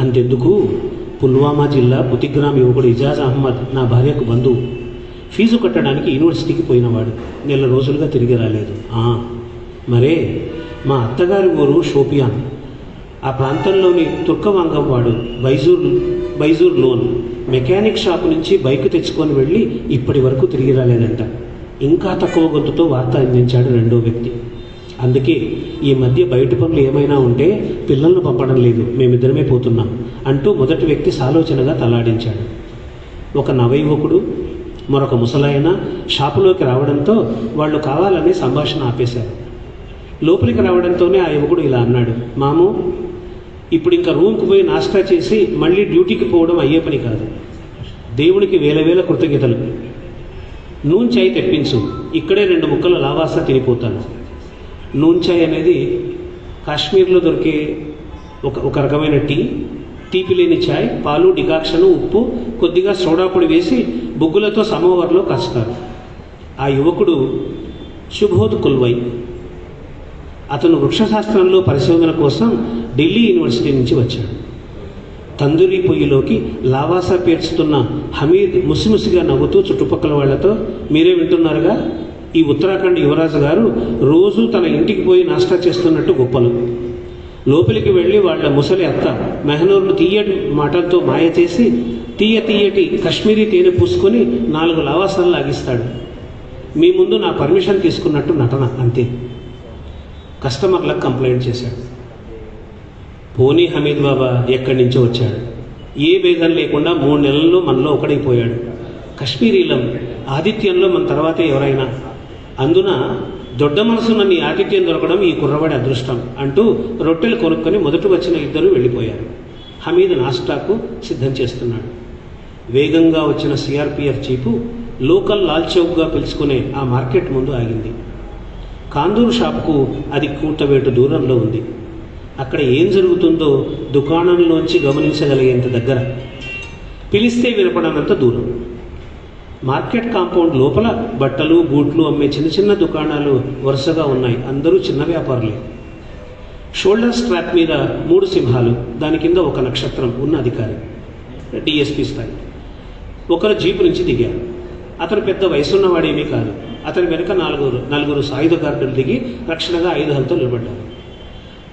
అంతెందుకు, పుల్వామా జిల్లా బుతిగ్రామ్ యువకుడు ఇజాజ్ అహ్మద్ నా భార్యకు బంధువు. ఫీజు కట్టడానికి యూనివర్సిటీకి పోయినవాడు. 1 నెల రోజులుగా తిరిగి రాలేదు. మరే మా అత్తగారి ఊరు షోపియాన్. ఆ ప్రాంతంలోని తుర్కవాంగం వాడు బైజూర్ లోన్ మెకానిక్ షాపు నుంచి బైక్ తెచ్చుకొని వెళ్ళి ఇప్పటి వరకు తిరిగి రాలేదంట. ఇంకా తక్కువ గొంతుతో వార్త అందించాడు రెండో వ్యక్తి. అందుకే ఈ మధ్య బయట పనులు ఏమైనా ఉంటే పిల్లలను పంపడం లేదు, మేమిద్దరమే పోతున్నాం అంటూ మొదటి వ్యక్తి సాలోచనగా తలాడించాడు. ఒక నవయువకుడు మరొక ముసలాయన షాపులోకి రావడంతో వాళ్ళు కావాలని సంభాషణ ఆపేశారు. లోపలికి రావడంతోనే ఆ యువకుడు ఇలా అన్నాడు, మాము, ఇప్పుడు ఇంకా రూమ్కి పోయి నాస్టా చేసి మళ్ళీ డ్యూటీకి పోవడం అయ్యే పని కాదు. దేవుడికి వేల వేల కృతజ్ఞతలు. నూన్ చాయ్ తెప్పించు, ఇక్కడే 2 ముక్కల లావాసా తినిపోతాను. నూన్ చాయ్ అనేది కాశ్మీర్లో దొరికే ఒక రకమైన తీపి లేని చాయ్, పాలు, డికాక్షను, ఉప్పు, కొద్దిగా సోడా పొడి వేసి బొగ్గులతో సమోవర్లో కాస్తారు. ఆ యువకుడు శుభోద్ కుల్వై. అతను వృక్షశాస్త్రంలో పరిశోధన కోసం ఢిల్లీ యూనివర్సిటీ నుంచి వచ్చాడు. తందూరి పొయ్యిలోకి లావాసా పేర్చుతున్న హమీద్ ముసిముసిగా నవ్వుతూ చుట్టుపక్కల వాళ్లతో, మీరే వింటున్నారుగా, ఈ ఉత్తరాఖండ్ యువరాజు గారు రోజు తన ఇంటికి పోయి నాస్టా చేస్తున్నట్టు గొప్పలు. లోపలికి వెళ్ళి వాళ్ళ ముసలి అత్త మెహనూర్ను తీయటి మాటలతో మాయ చేసి తీయటి కశ్మీరీ తేనె పూసుకొని 4 లావాసాలు లాగిస్తాడు. మీ ముందు నా పర్మిషన్ తీసుకున్నట్టు నటన, అంతే. కస్టమర్లకు కంప్లైంట్ చేశాడు. పోనీ హమీద్ బాబా ఎక్కడి నుంచో వచ్చాడు, ఏ భేదం లేకుండా 3 నెలల్లో మనలో ఒకడైపోయాడు. కశ్మీరీలం ఆతిథ్యంలో మన తర్వాతే ఎవరైనా, అందున దొడ్డ మనసున్న నీ ఆతిథ్యం దొరకడం ఈ కుర్రవాడి అదృష్టం అంటూ రొట్టెలు కొనుక్కొని మొదట వచ్చిన ఇద్దరు వెళ్ళిపోయారు. హమీద్ నాస్టాకు సిద్ధం చేస్తున్నాడు. వేగంగా వచ్చిన సిఆర్పిఎఫ్ జీపు లోకల్ లాల్ చౌక్గా పిలుచుకునే ఆ మార్కెట్ ముందు ఆగింది. కాందూరు షాప్కు అది కూతవేటు దూరంలో ఉంది. అక్కడ ఏం జరుగుతుందో దుకాణంలోంచి గమనించగలిగేంత దగ్గర, పిలిస్తే వినపడనంత దూరం. మార్కెట్ కాంపౌండ్ లోపల బట్టలు, బూట్లు అమ్మే చిన్న దుకాణాలు వరుసగా ఉన్నాయి. అందరూ చిన్న వ్యాపారులే. షోల్డర్ స్ట్రాప్ మీద 3 సింహాలు, దాని కింద ఒక నక్షత్రం ఉన్న అధికారి, డిఎస్పీ స్థాయి. ఒకరు జీపు నుంచి దిగారు. అతను పెద్ద వయసున్నవాడేమీ కాదు. అతని వెనుక నలుగురు సాయుధ గార్డులు దిగి రక్షణగా ఆయుధాలతో నిలబడ్డారు.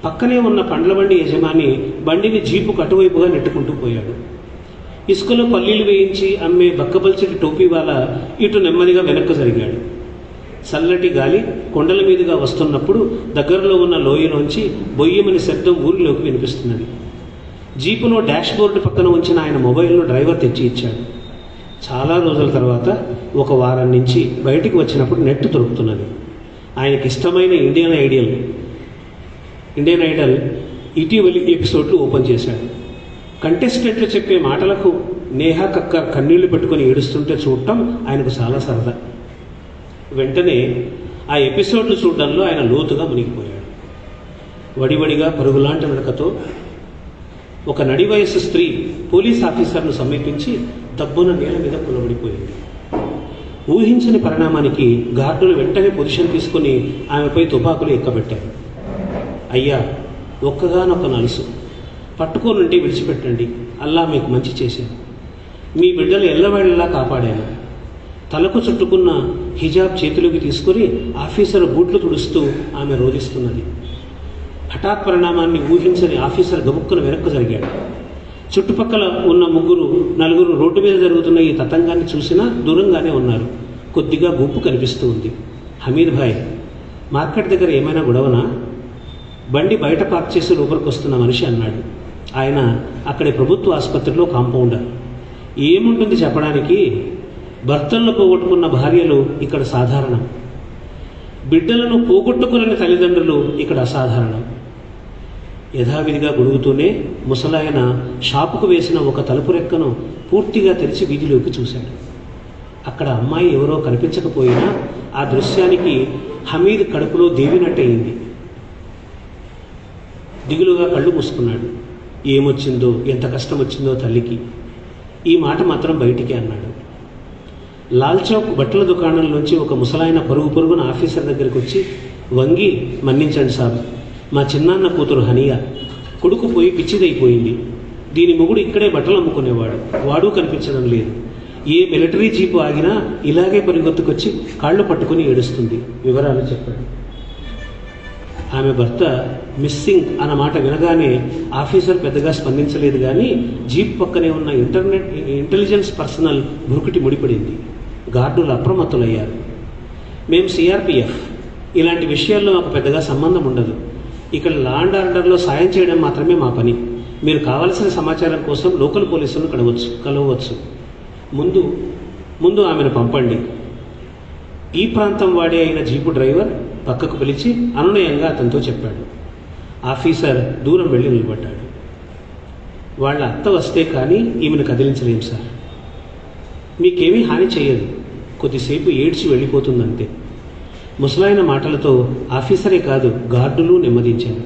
పక్కనే ఉన్న పండ్ల బండి యజమాని బండిని జీపు అటువైపుగా నెట్టుకుంటూ పోయాడు. ఇసుకలో పల్లీలు వేయించి అమ్మే బక్కబల్చటి టోపీ వాళ్ళ ఇటు నెమ్మదిగా వెనక్కు జరిగాడు. చల్లటి గాలి కొండల మీదుగా వస్తున్నప్పుడు దగ్గరలో ఉన్న లోయలోంచి బొయ్యమని శబ్దం ఊరిలోకి వినిపిస్తున్నది. జీపులో డాష్ బోర్డు పక్కన ఉంచిన ఆయన మొబైల్ను డ్రైవర్ తెచ్చి ఇచ్చాడు. చాలా రోజుల తర్వాత 1 వారం నుంచి బయటికి వచ్చినప్పుడు నెట్ దొరుకుతున్నది. ఆయనకి ఇష్టమైన ఇండియన్ ఐడల్ ఇటీవలి ఎపిసోడ్లు ఓపెన్ చేశాడు. కంటెస్టెంట్లు చెప్పే మాటలకు నేహా కక్కర్ కన్నీళ్లు పెట్టుకుని ఏడుస్తుంటే చూడటం ఆయనకు చాలా సరదా. వెంటనే ఆ ఎపిసోడ్లు చూడడంలో ఆయన లోతుగా మునిగిపోయాడు. వడివడిగా పరుగులాంటి నడకతో ఒక నడి వయసు స్త్రీ పోలీస్ ఆఫీసర్ను సమీపించి దబ్బున నేల మీద కూలబడిపోయింది. ఊహించని పరిణామానికి గార్డులు వెంటనే పొజిషన్ తీసుకుని ఆమెపై తుపాకులు ఎక్కబెట్టారు. అయ్యా, ఒక్కగానొక్క నలుసు, పట్టుకోనుంటే విడిచిపెట్టండి, అల్లా మీకు మంచి చేశాను. మీ బిడ్డలు ఎల్లవేళలా కాపాడాను. తలకు చుట్టుకున్న హిజాబ్ చేతులోకి తీసుకుని ఆఫీసర్ బూట్లు తుడుస్తూ ఆమె రోధిస్తున్నది. హఠాత్ పరిణామాన్ని ఊహించని ఆఫీసర్ గబుక్కున వెనక్కు జరిగాడు. చుట్టుపక్కల ఉన్న 4 రోడ్డు మీద జరుగుతున్న ఈ తతంగాన్ని చూసినా దూరంగానే ఉన్నారు. కొద్దిగా గుంపు కనిపిస్తూ ఉంది. హమీద్ భాయ్, మార్కెట్ దగ్గర ఏమైనా గొడవనా? బండి బయట పార్క్ చేసి లోపలికి వస్తున్న మనిషి అన్నాడు. ఆయన అక్కడి ప్రభుత్వ ఆసుపత్రిలో కాంపౌండర్. ఏముంటుంది చెప్పడానికి, భర్తలను పోగొట్టుకున్న భార్యలు ఇక్కడ సాధారణం, బిడ్డలను పోగొట్టుకునే తల్లిదండ్రులు ఇక్కడ అసాధారణం. యథావిధిగా గొడుగుతూనే ముసలాయన షాపుకు వేసిన ఒక తలుపు రెక్కను పూర్తిగా తెరిచి వీధిలోకి చూశాడు. అక్కడ అమ్మాయి ఎవరో కనిపించకపోయినా ఆ దృశ్యానికి హమీద్ కడుపులో దేవినట్టయింది. దిగులుగా కళ్ళు మూసుకున్నాడు. ఏమొచ్చిందో, ఎంత కష్టం వచ్చిందో తల్లికి. ఈ మాట మాత్రం బయటికి అన్నాడు. లాల్ చౌక్ బట్టల దుకాణంలోంచి ఒక ముసలాయన పరుగున ఆఫీసర్ దగ్గరికి వచ్చి వంగి, మన్నించండి సాబ్, మా చిన్నాన్న కూతురు హనియా కొడుకు పోయి పిచ్చిదైపోయింది. దీని మొగుడు ఇక్కడే బట్టలు అమ్ముకునేవాడు, వాడు కనిపించడం లేదు. ఏ మిలిటరీ జీపు ఆగినా ఇలాగే పరిగెత్తుకొచ్చి కాళ్ళు పట్టుకుని ఏడుస్తుంది. వివరాలు చెప్పాడు. ఆమె భర్త మిస్సింగ్ అన్న మాట వినగానే ఆఫీసర్ పెద్దగా స్పందించలేదు. కానీ జీప్ పక్కనే ఉన్న ఇంటెలిజెన్స్ పర్సనల్ భురుకుటి ముడిపడింది. గార్డులు అప్రమత్తులయ్యారు. మేము సిఆర్పిఎఫ్, ఇలాంటి విషయాల్లో మాకు పెద్దగా సంబంధం ఉండదు. ఇక్కడ లా అండ్ ఆర్డర్లో సాయం చేయడం మాత్రమే మా పని. మీరు కావలసిన సమాచారం కోసం లోకల్ పోలీసులను కలవచ్చు. ముందు ఆమెను పంపండి. ఈ ప్రాంతం వాడే అయిన జీపు డ్రైవర్ పక్కకు పిలిచి అనునయంగా అతనితో చెప్పాడు. ఆఫీసర్ దూరం వెళ్ళి నిలబడ్డాడు. వాళ్ళ అత్త వస్తే కానీ ఈమెను కదిలించలేం సార్. మీకేమీ హాని చేయదు, కొద్దిసేపు ఏడ్చి వెళ్ళిపోతుందంతే. ముసలాయన మాటలతో ఆఫీసరే కాదు గార్డులు నెమ్మదించారు.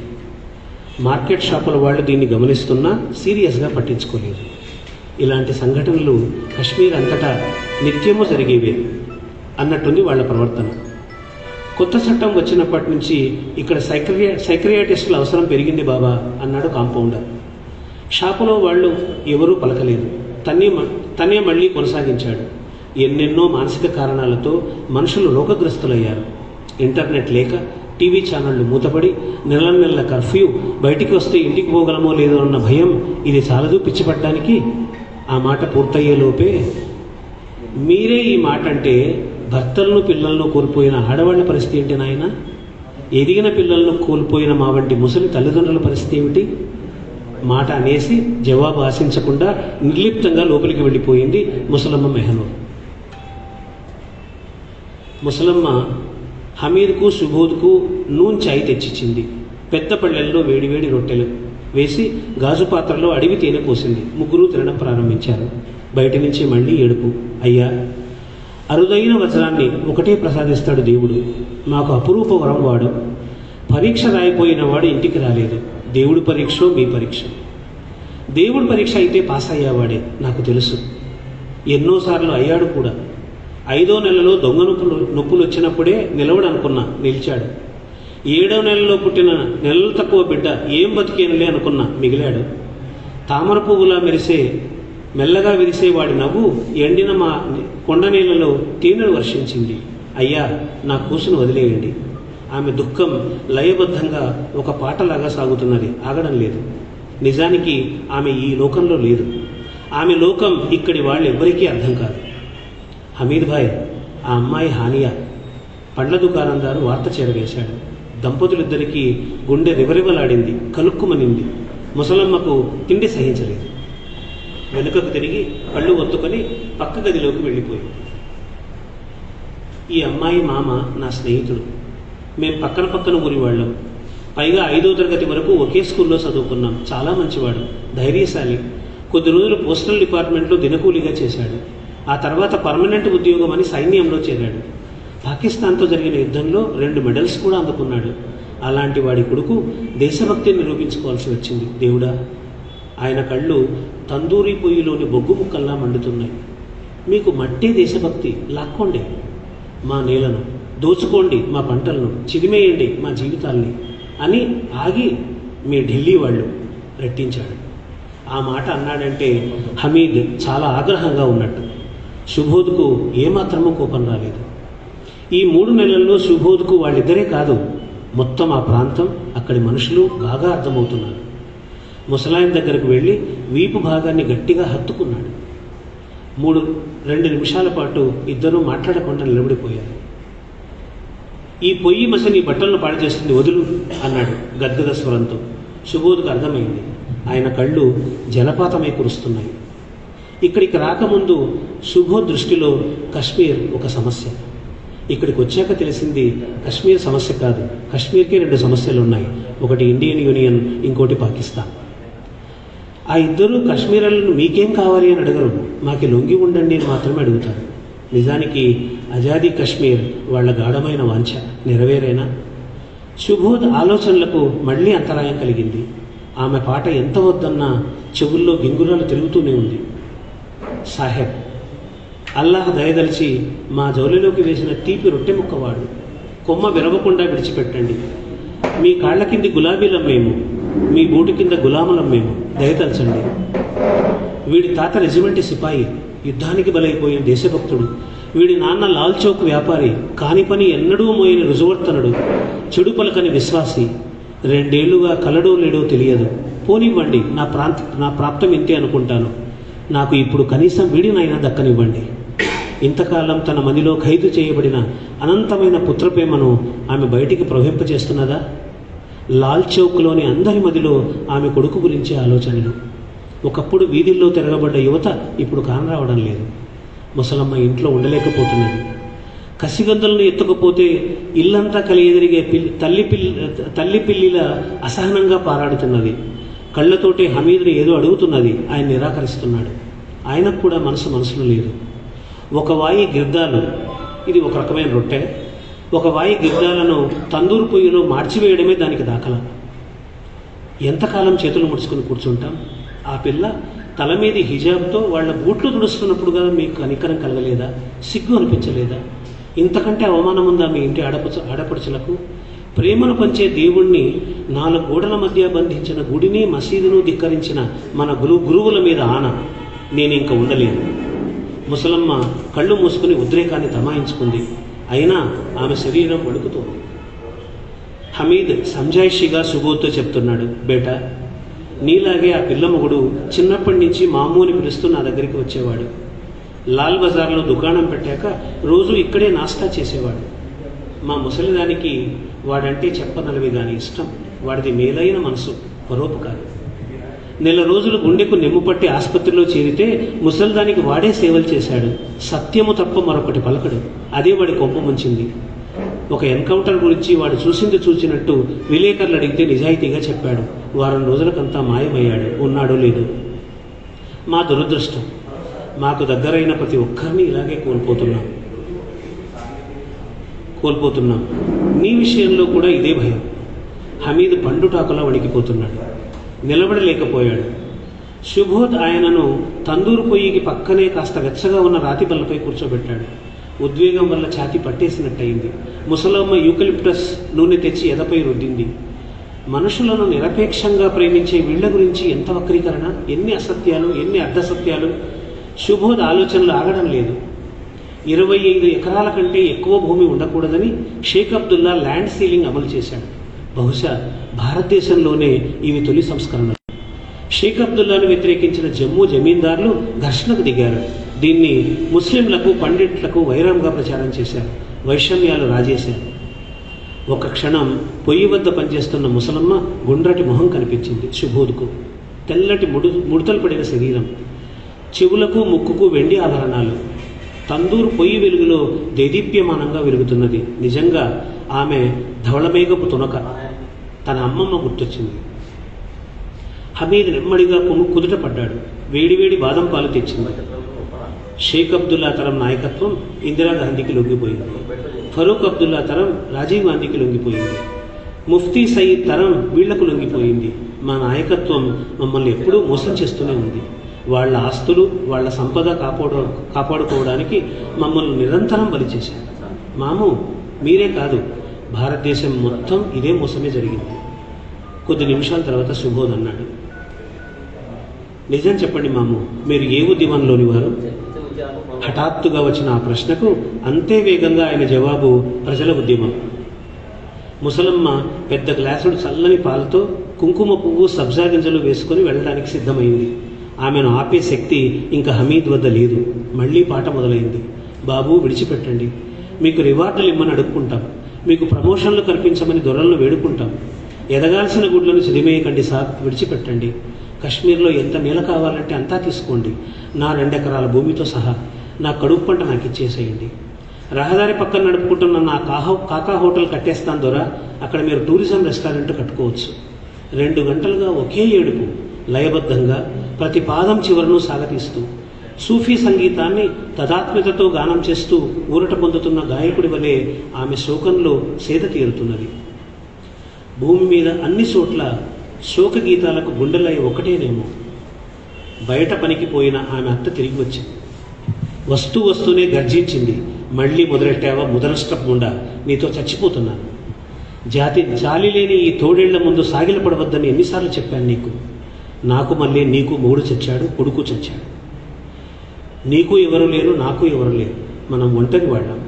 మార్కెట్ షాపుల వాళ్ళు దీన్ని గమనిస్తున్నా సీరియస్గా పట్టించుకోలేదు. ఇలాంటి సంఘటనలు కశ్మీర్ అంతటా నిత్యము జరిగేవే అన్నట్టుంది వాళ్ళ ప్రవర్తన. కొత్త చట్టం వచ్చినప్పటి నుంచి ఇక్కడ సైక్రియాటిస్టుల అవసరం పెరిగింది బాబా అన్నాడు కాంపౌండర్. షాపులో వాళ్ళు ఎవరూ పలకలేదు. తనే మళ్ళీ కొనసాగించాడు. ఎన్నెన్నో మానసిక కారణాలతో మనుషులు రోగగ్రస్తులయ్యారు. ఇంటర్నెట్ లేక టీవీ ఛానళ్లు మూతపడి నెల కర్ఫ్యూ, బయటికి వస్తే ఇంటికి పోగలమో లేదో అన్న భయం, ఇది చాలదు పిచ్చిపడ్డానికి. ఆ మాట పూర్తయ్యేలోపే మీరే ఈ మాట అంటే భర్తలను పిల్లలను కోల్పోయిన ఆడవాళ్ల పరిస్థితి ఏంటి నాయన? ఎదిగిన పిల్లలను కోల్పోయిన మా వంటి ముసలి తల్లిదండ్రుల పరిస్థితి ఏమిటి? మాట అనేసి జవాబు ఆశించకుండా నిర్లిప్తంగా లోపలికి వెళ్ళిపోయింది ముసలమ్మ మెహనూర్. ముసలమ్మ హమీద్కు సుబోధ్కు నూన్ చాయ్ తెచ్చిచ్చింది. పెద్ద పళ్ళెల్లో వేడివేడి రొట్టెలు వేసి గాజు పాత్రలో అడివి తేనె పోసింది. ముగ్గురు తినడం ప్రారంభించారు. బయట నుంచి మళ్ళీ ఏడుపు. అయ్యా, అరుదైన వజ్రాన్ని ఒకటే ప్రసాదిస్తాడు దేవుడు. మాకు అపురూప వరం వాడు. పరీక్ష రాయిపోయిన వాడు ఇంటికి రాలేదు. దేవుడి పరీక్ష మీ పరీక్ష. దేవుడి పరీక్ష అయితే పాస్ అయ్యేవాడే, నాకు తెలుసు. ఎన్నోసార్లు అయ్యాడు కూడా. 5వ నెలలో దొంగ నొప్పులు వచ్చినప్పుడే నిలవడనుకున్నా, నిలిచాడు. 7వ నెలలో పుట్టిన నెలలు తక్కువ బిడ్డ ఏం బతికేనులే అనుకున్నా, మిగిలాడు. తామర పువ్వులా మెల్లగా విరిసే వాడి నవ్వు ఎండిన మా కొండ నీళ్ళలో తేనెలు వర్షించింది. అయ్యా, నా కూసును వదిలేయండి. ఆమె దుఃఖం లయబద్ధంగా ఒక పాటలాగా సాగుతున్నది, ఆగడం లేదు. నిజానికి ఆమె ఈ లోకంలో లేదు. ఆమె లోకం ఇక్కడి వాళ్ళు ఎవ్వరికీ అర్థం కాదు. హమీద్ భాయ్, ఆ అమ్మాయి హానియా. పండ్ల దుకాణందారు వార్త చేరవేశాడు. దంపతులిద్దరికీ గుండె రివరివలాడింది, కలుక్కుమనింది. ముసలమ్మకు తిండి సహించలేదు. వెనుకకు తిరిగి కళ్ళు ఒత్తుకొని పక్క గదిలోకి వెళ్ళిపోయింది. ఈ అమ్మాయి మామ నా స్నేహితుడు. మేము పక్కన ఊరి వాళ్ళం. పైగా 5వ తరగతి వరకు ఒకే స్కూల్లో చదువుకున్నాం. చాలా మంచివాడు, ధైర్యశాలి. కొద్ది రోజులు పోస్టల్ డిపార్ట్మెంట్లో దినకూలిగా చేశాడు. ఆ తర్వాత పర్మనెంట్ ఉద్యోగం అని సైన్యంలో చేరాడు. పాకిస్తాన్తో జరిగిన యుద్ధంలో 2 మెడల్స్ కూడా అందుకున్నాడు. అలాంటి వాడి కొడుకు దేశభక్తిని నిరూపించుకోవాల్సి వచ్చింది. దేవుడా, ఆయన కళ్ళు తందూరి పొయ్యిలోని బొగ్గు ముక్కల్లా మండుతున్నాయి. మీకు మట్టే దేశభక్తి, లాక్కోండి మా నేలను, దోచుకోండి మా పంటలను, చిదిమేయండి మా జీవితాల్ని అని ఆగి మీ ఢిల్లీ వాళ్ళు రెట్టించాడు. ఆ మాట అన్నాడంటే హమీద్ చాలా ఆగ్రహంగా ఉన్నట్టు. సుబోధ్కు ఏమాత్రమూ కోపం రాలేదు. ఈ 3 నెలల్లో సుబోధ్కు వాళ్ళిద్దరే కాదు, మొత్తం ఆ ప్రాంతం, అక్కడి మనుషులు బాగా అర్థమవుతున్నారు. ముసలాయన దగ్గరకు వెళ్ళి వీపు భాగాన్ని గట్టిగా హత్తుకున్నాడు. 2 నిమిషాల పాటు ఇద్దరూ మాట్లాడకుండా నిలబడిపోయారు. ఈ పొయ్యి మసని బట్టలను పాడు చేస్తుంది, వదులు అన్నాడు గద్గద స్వరంతో. సుబోధ్కు అర్థమైంది. ఆయన కళ్ళు జలపాతమై కురుస్తున్నాయి. ఇక్కడికి రాకముందు సుబోధ్ దృష్టిలో కశ్మీర్ ఒక సమస్య. ఇక్కడికి వచ్చాక తెలిసింది కశ్మీర్ సమస్య కాదు, కశ్మీర్కే 2 సమస్యలు ఉన్నాయి. ఒకటి ఇండియన్ యూనియన్, ఇంకోటి పాకిస్తాన్. ఆ ఇద్దరూ కశ్మీరర్లను మీకేం కావాలి అని అడగరు, మాకు లొంగి ఉండండి అని మాత్రమే అడుగుతారు. నిజానికి ఆజాదీ కశ్మీర్ వాళ్ళ గాఢమైన వాంఛ నెరవేరేనా? సుబోధ్ ఆలోచనలకు మళ్ళీ అంతరాయం కలిగింది. ఆమె పాట ఎంత వద్దన్నా చెవుల్లో గింగురాలు తిరుగుతూనే ఉంది. సాహెబ్, అల్లాహ్ దయదలిచి మా జోలిలోకి వేసిన తీపి రొట్టె ముక్కవాడు, కొమ్మ విరవకుండా విడిచిపెట్టండి. మీ కాళ్ల కింది గులాబీలం మేము, మీ బూటు కింద గులాములం మేము, దయతలచండి. వీడి తాత రెజిమెంట్ సిపాయి, యుద్ధానికి బలైపోయిన దేశభక్తుడు. వీడి నాన్న లాల్ చౌక్ వ్యాపారి, కాని పని ఎన్నడూ మోయని రుజువర్తనుడు, చెడు పలకని విశ్వాసి. 2 ఏళ్లుగా కలడో లేడో తెలియదు. పోనివ్వండి, నా ప్రాప్తం ఇంతే అనుకుంటాను. నాకు ఇప్పుడు కనీసం వీడినైనా దక్కనివ్వండి. ఇంతకాలం తన మదిలో ఖైదు చేయబడిన అనంతమైన పుత్రప్రేమను ఆమె బయటికి ప్రవహింపచేస్తున్నదా? లాల్ చౌక్లోని అందరి మదిలో ఆమె కొడుకు గురించి ఆలోచనలు. ఒకప్పుడు వీధుల్లో తిరగబడ్డ యువత ఇప్పుడు కానరావడం లేదు. ముసలమ్మ ఇంట్లో ఉండలేకపోతున్నది. కసిగంతులను ఎత్తుకుపోతే ఇల్లంతా కలియెదిరిగే తల్లి పిల్లిల అసహనంగా పారాడుతున్నది. కళ్ళతోటే హమీద్ని ఏదో అడుగుతున్నది. ఆయన నిరాకరిస్తున్నాడు. ఆయనకు కూడా మనసులో లేదు. ఒక వాయి గిర్దాలు, ఇది ఒక రకమైన రొట్టె, ఒక వాయి గిర్దాలను తందూరు పొయ్యిలో మార్చివేయడమే దానికి దాఖలా. ఎంతకాలం చేతులు ముడుచుకుని కూర్చుంటాం? ఆ పిల్ల తల మీది హిజాబ్తో వాళ్ళ బూట్లు తుడుస్తున్నప్పుడుగా మీకు కనికరం కలగలేదా? సిగ్గు అనిపించలేదా? ఇంతకంటే అవమానం ఉందా మీ ఇంటి ఆడపడుచులకు? ప్రేమను పంచే దేవుణ్ణి 4 గోడల మధ్య బంధించిన గుడిని మసీదును ధిక్కరించిన మన గురువుల మీద ఆన, నేను ఇంక ఉండలేను. ముసలమ్మ కళ్ళు మూసుకుని ఉద్రేకాన్ని తమాయించుకుంది. అయినా ఆమె శరీరం వణుకుతోంది. హమీద్ సంజాయిషిగా సుబోద్తో చెప్తున్నాడు, బేటా, నీలాగే ఆ పిల్ల మొగుడు చిన్నప్పటి నుంచి మామూ అని పిలుస్తూ నా దగ్గరికి వచ్చేవాడు. లాల్ బజార్లో దుకాణం పెట్టాక రోజు ఇక్కడే నాస్తా చేసేవాడు. మా ముసలిదానికి వాడంటే చెప్పనలవి కానీ ఇష్టం. వాడిది మేలైన మనసు, పరోపకారం. నెల రోజులు గుండెకు నెమ్ము పట్టి ఆసుపత్రిలో చేరితే ముసలిదానికి వాడే సేవలు చేశాడు. సత్యము తప్ప మరొకటి పలకడు. అదే వాడి కొంప ముంచింది. ఒక ఎన్కౌంటర్ గురించి వాడు చూసినట్టు విలేకరులు అడిగితే నిజాయితీగా చెప్పాడు. వారం రోజులకంతా మాయమయ్యాడు. ఉన్నాడో లేదు. మా దురదృష్టం, మాకు దగ్గరైన ప్రతి ఒక్కరిని ఇలాగే కోల్పోతున్నాం. నీ విషయంలో కూడా ఇదే భయం. హమీద్ పండుటాకులా వణికిపోతున్నాడు. నిలబడలేకపోయాడు. సుబోధ్ ఆయనను తందూరు పొయ్యికి పక్కనే కాస్త వెచ్చగా ఉన్న రాతి బల్లపై కూర్చోబెట్టాడు. ఉద్వేగం వల్ల ఛాతీ పట్టేసినట్టయింది. ముసలమ్మ యూకలిప్టస్ నూనె తెచ్చి ఎదపై రుద్దింది. మనుషులను నిరపేక్షంగా ప్రేమించే వీళ్ల గురించి ఎంత వక్రీకరణ, ఎన్ని అసత్యాలు, ఎన్ని అర్ధసత్యాలు. సుబోధ్ ఆలోచనలు ఆగడం లేదు. 25 ఎకరాల కంటే ఎక్కువ భూమి ఉండకూడదని షేక్ అబ్దుల్లా ల్యాండ్ సీలింగ్ అమలు చేశాడు. బహుశా భారతదేశంలోనే ఇవి తొలి సంస్కరణలు. షేక్ అబ్దుల్లాను వ్యతిరేకించిన జమ్మూ జమీందారులు ఘర్షణకు దిగారు. దీన్ని ముస్లింలకు, పండిట్లకు వైరంగా ప్రచారం చేశారు. వైషమ్యాలు రాజేశారు. ఒక క్షణం పొయ్యి వద్ద పనిచేస్తున్న ముసలమ్మ గుండ్రటి మొహం కనిపించింది సుబోధ్కు. తెల్లటి ముడతలు పడిన శరీరం, చెవులకు ముక్కుకు వెండి ఆభరణాలు. తందూరు పొయ్యి వెలుగులో దేదీప్యమానంగా వెలుగుతున్నది. నిజంగా ఆమె ధవళమేఘపు తునక. తన అమ్మమ్మ గుర్తొచ్చింది. హమీద్ నెమ్మడిగా కుదుట పడ్డాడు. వేడివేడి బాదం పాలు తెచ్చింది. షేక్ అబ్దుల్లా తరం నాయకత్వం ఇందిరాగాంధీకి లొంగిపోయింది. ఫరూక్ అబ్దుల్లా తరం రాజీవ్ గాంధీకి లొంగిపోయింది. ముఫ్తీ సయీద్ తరం వీళ్లకు లొంగిపోయింది. మా నాయకత్వం మమ్మల్ని ఎప్పుడూ మోసం చేస్తూనే ఉంది. వాళ్ళ ఆస్తులు, వాళ్ళ సంపద కాపాడుకోవడానికి మమ్మల్ని నిరంతరం బలి చేశారు. మాము, మీరే కాదు, భారతదేశం మొత్తం ఇదే మోసమే జరిగింది. కొద్ది నిమిషాల తర్వాత సుబోధ్ అన్నాడు, నిజం చెప్పండి మాము, మీరు ఏ ఉద్యమంలోని వారు? హఠాత్తుగా వచ్చిన ఆ ప్రశ్నకు అంతే వేగంగా ఆయన జవాబు, ప్రజల ఉద్యమం. ముసలమ్మ పెద్ద గ్లాసుడు చల్లని పాలతో కుంకుమ పువ్వు, సబ్జా గింజలు వేసుకొని వెళ్ళడానికి సిద్ధమైంది. ఆమెను ఆపే శక్తి ఇంకా హమీద్ వద్ద లేదు. మళ్ళీ పాట మొదలైంది. బాబు, విడిచిపెట్టండి. మీకు రివార్డులు ఇమ్మని అడుక్కుంటాం. మీకు ప్రమోషన్లు కల్పించమని దొరలను వేడుకుంటాం. ఎదగాల్సిన గుడ్లను చిదిమేయకండి సార్, విడిచిపెట్టండి. కశ్మీర్లో ఎంత నేల కావాలంటే అంతా తీసుకోండి. నా 2 ఎకరాల భూమితో సహా. నా కడుపు పంట నాకు ఇచ్చేసేయండి. రహదారి పక్కన నడుపుకుంటున్న నా కాకా హోటల్ కట్టేస్తాను దొరా. అక్కడ మీరు టూరిజం రెస్టారెంట్ కట్టుకోవచ్చు. 2 గంటలుగా ఒకే ఏడుపు, లయబద్ధంగా ప్రతి పాదం చివరను సాగతీస్తూ, సూఫీ సంగీతాన్ని తదాత్మ్యతతో గానం చేస్తూ ఊరట పొందుతున్న గాయకుడి వలె ఆమె శోకంలో సేద తీరుతున్నది. భూమి మీద అన్ని చోట్ల శోక గీతాలకు గుండెలయ్య ఒకటేనేమో. బయట పనికి పోయిన ఆమె అత్త తిరిగి వచ్చింది. వస్తూనే గర్జించింది, మళ్ళీ మొదలెట్టావా ముదరష్టపుండా, నీతో చచ్చిపోతున్నాను. జాలి లేని ఈ తోడేళ్ల ముందు సాగిలపడవద్దని ఎన్నిసార్లు చెప్పాను నీకు? నాకు మళ్ళీ నీకు మొగుడు చచ్చాడు, కొడుకు చచ్చాడు. నీకు ఎవరు లేరు, నాకు ఎవరు లేరు. మనం ఒంటరి వాళ్ళం.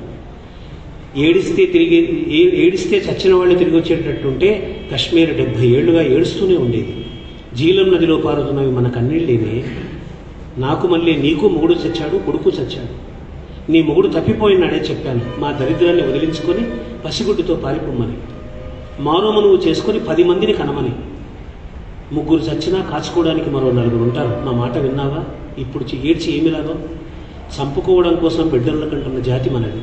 ఏడిస్తే చచ్చిన వాళ్ళు తిరిగి వచ్చేటట్టుంటే కశ్మీర్ 70 ఏళ్లుగా ఏడుస్తూనే ఉండేది. జీలం నదిలో పారుతున్నవి మన కన్నీళ్ళేనే. నాకు మళ్ళీ నీకు మొగుడు చచ్చాడు, కొడుకు చచ్చాడు. నీ మొగుడు తప్పిపోయినాడే చెప్పాను. మా దరిద్రాన్ని వదిలించుకొని పసిగుడ్డుతో పారిపోమ్మని, మారోమ నువ్వు చేసుకొని 10 మందిని కనమని. 3 చచ్చినా కాచుకోవడానికి మరో 4 ఉంటారు. మా మాట విన్నావా? ఇప్పుడు ఏడ్చి ఏమి లాభం? చంపుకోవడం కోసం బిడ్డలను కంటున్న జాతి మనది.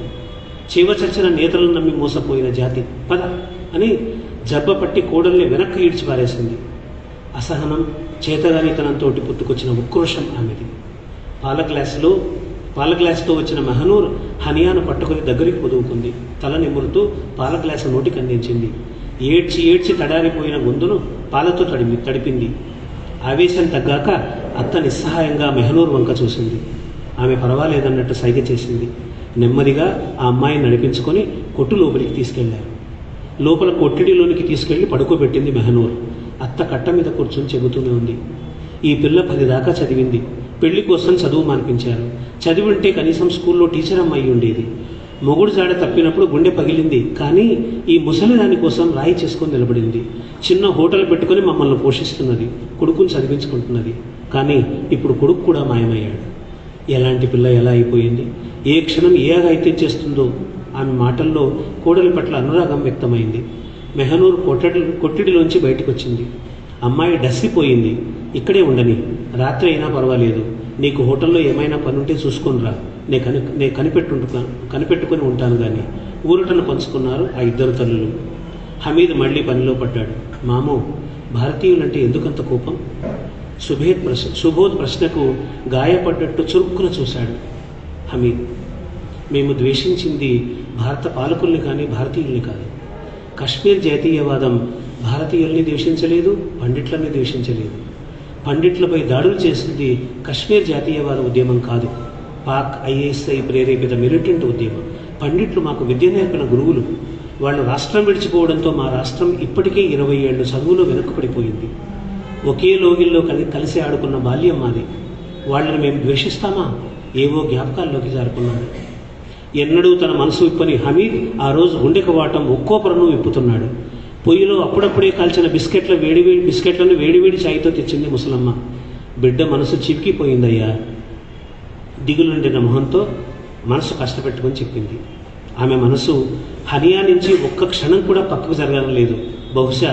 చీవ చచ్చిన నేతలను నమ్మి మోసపోయిన జాతి. పద అని జబ్బ పట్టి కోడల్ని వెనక్కి ఈడ్చి పారేసింది. అసహనం, చేతగానితనంతో పుట్టుకొచ్చిన ఉక్రోషం ఆమెది. పాల గ్లాసుతో వచ్చిన మెహనూర్ హనియాను పట్టుకుని దగ్గరికి పొదువుకుంది. తల నిమురుతూ పాల గ్లాసు నోటికి అందించింది. ఏడ్చి తడారిపోయిన గొంతును పాలతో తడిపింది. ఆవేశం తగ్గాక అత్త నిస్సహాయంగా మెహనూర్ వంక చూసింది. ఆమె పర్వాలేదన్నట్టు సైగ చేసింది. నెమ్మదిగా ఆ అమ్మాయిని నడిపించుకొని కొట్టు లోపలికి తీసుకెళ్లారు. లోపల కొట్టిడిలోనికి తీసుకెళ్లి పడుకోబెట్టింది మెహనూర్. అత్త కట్ట మీద కూర్చొని చెబుతూనే ఉంది. ఈ పిల్ల 10 దాకా చదివింది. పెళ్లి కోసం చదువు మానిపించారు. చదివింటే కనీసం స్కూల్లో టీచర్ అమ్మాయి ఉండేది. మొగుడు జాడ తప్పినప్పుడు గుండె పగిలింది. కానీ ఈ ముసలి దాని కోసం రాయి చేసుకొని నిలబడింది. చిన్న హోటల్ పెట్టుకుని మమ్మల్ని పోషిస్తున్నది. కొడుకుని చదివించుకుంటున్నది. కానీ ఇప్పుడు కొడుకు కూడా మాయమయ్యాడు. ఎలాంటి పిల్ల ఎలా అయిపోయింది? ఏ క్షణం ఏ అఘాయిత్యం చేస్తుందో. ఆమె మాటల్లో కోడలి పట్ల అనురాగం వ్యక్తమైంది. మెహనూర్ కొట్టిడిలోంచి బయటకు వచ్చింది. అమ్మాయి డస్సిపోయింది. ఇక్కడే ఉండని, రాత్రి అయినా పర్వాలేదు. నీకు హోటల్లో ఏమైనా పనుంటే చూసుకొనిరా. నే కనిపెట్టుకుని ఉంటాను కానీ. ఊరటను పంచుకున్నారు ఆ 2 తల్లులు. హమీద్ మళ్ళీ పనిలో పడ్డాడు. మామో, భారతీయులంటే ఎందుకంత కోపం? సుబోధ్ ప్రశ్నకు గాయపడ్డట్టు చురుక్కున చూశాడు హమీద్. మేము ద్వేషించింది భారత పాలకుల్ని కానీ భారతీయుల్ని కాదు. కశ్మీర్ జాతీయవాదం భారతీయుల్ని ద్వేషించలేదు, పండిట్లని ద్వేషించలేదు. పండిట్లపై దాడులు చేసింది కశ్మీర్ జాతీయవాద ఉద్యమం కాదు, పాక్ ISI ప్రేరేపిత మిలిటెంట్ ఉద్యమం. పండిట్లు మాకు విద్య నేర్పిన గురువులు. వాళ్ళు రాష్ట్రం విడిచిపోవడంతో మా రాష్ట్రం ఇప్పటికే 20 ఏళ్ళు చదువులో వెనుకపడిపోయింది. ఒకే లోగిల్లో కలిసి ఆడుకున్న బాల్యం మాది. వాళ్ళని మేము ద్వేషిస్తామా? ఏవో జ్ఞాపకాల్లోకి జారుకున్నాడు. ఎన్నడూ తన మనసు విప్పని హమీద్ ఆ రోజు గుండెకు వాటం ఒక్కో పొరను విప్పుతున్నాడు. పొయ్యిలో అప్పుడప్పుడే కాల్చిన బిస్కెట్లను వేడివేడి ఛాయ్తో తెచ్చింది ముసలమ్మ. బిడ్డ మనసు చివికిపోయిందయ్యా. దిగులుండిన మొహంతో మనసు కష్టపెట్టుకొని చెప్పింది. ఆమె మనసు హనియా నుంచి ఒక్క క్షణం కూడా పక్కకు జరగడం లేదు. బహుశా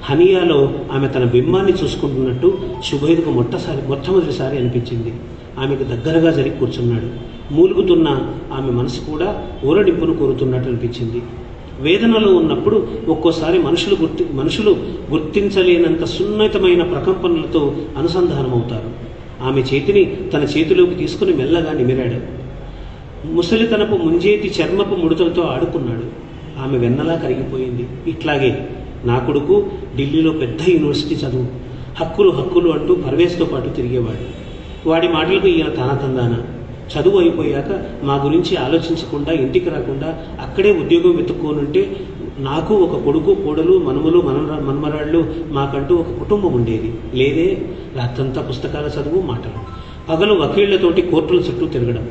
హనియాలో ఆమె తన బింబాన్ని చూసుకుంటున్నట్టు శుభేద్కు మొట్టమొదటిసారి అనిపించింది. ఆమెకు దగ్గరగా జరిగి కూర్చున్నాడు. మూలుగుతున్న ఆమె మనసు కూడా ఊరడింపును కోరుతున్నట్టు అనిపించింది. వేదనలో ఉన్నప్పుడు ఒక్కోసారి మనుషులు గుర్తించలేనంత సున్నితమైన ప్రకంపనలతో అనుసంధానమవుతారు. ఆమె చేతిని తన చేతిలోకి తీసుకుని మెల్లగా నిమిరాడు. ముసలితనపు ముంజేతి చర్మపు ముడతలతో ఆడుకున్నాడు. ఆమె వెన్నలా కరిగిపోయింది. ఇట్లాగే నా కొడుకు ఢిల్లీలో పెద్ద యూనివర్సిటీ చదువు, హక్కులు అంటూ పర్వేస్తో పాటు తిరిగేవాడు. వాడి మాటలకు ఈయన తానతందాన. చదువు అయిపోయాక మా గురించి ఆలోచించకుండా ఇంటికి రాకుండా అక్కడే ఉద్యోగం వెతుక్కోనుంటే నాకు ఒక కొడుకు, కోడలు, మనుమలు, మన్మరాళ్ళు, మాకంటూ ఒక కుటుంబం ఉండేది. లేదే, రాత్రంతా పుస్తకాల చదువు, మాటలు. పగలు వకీళ్లతోటి కోర్టుల చుట్టూ తిరగడం.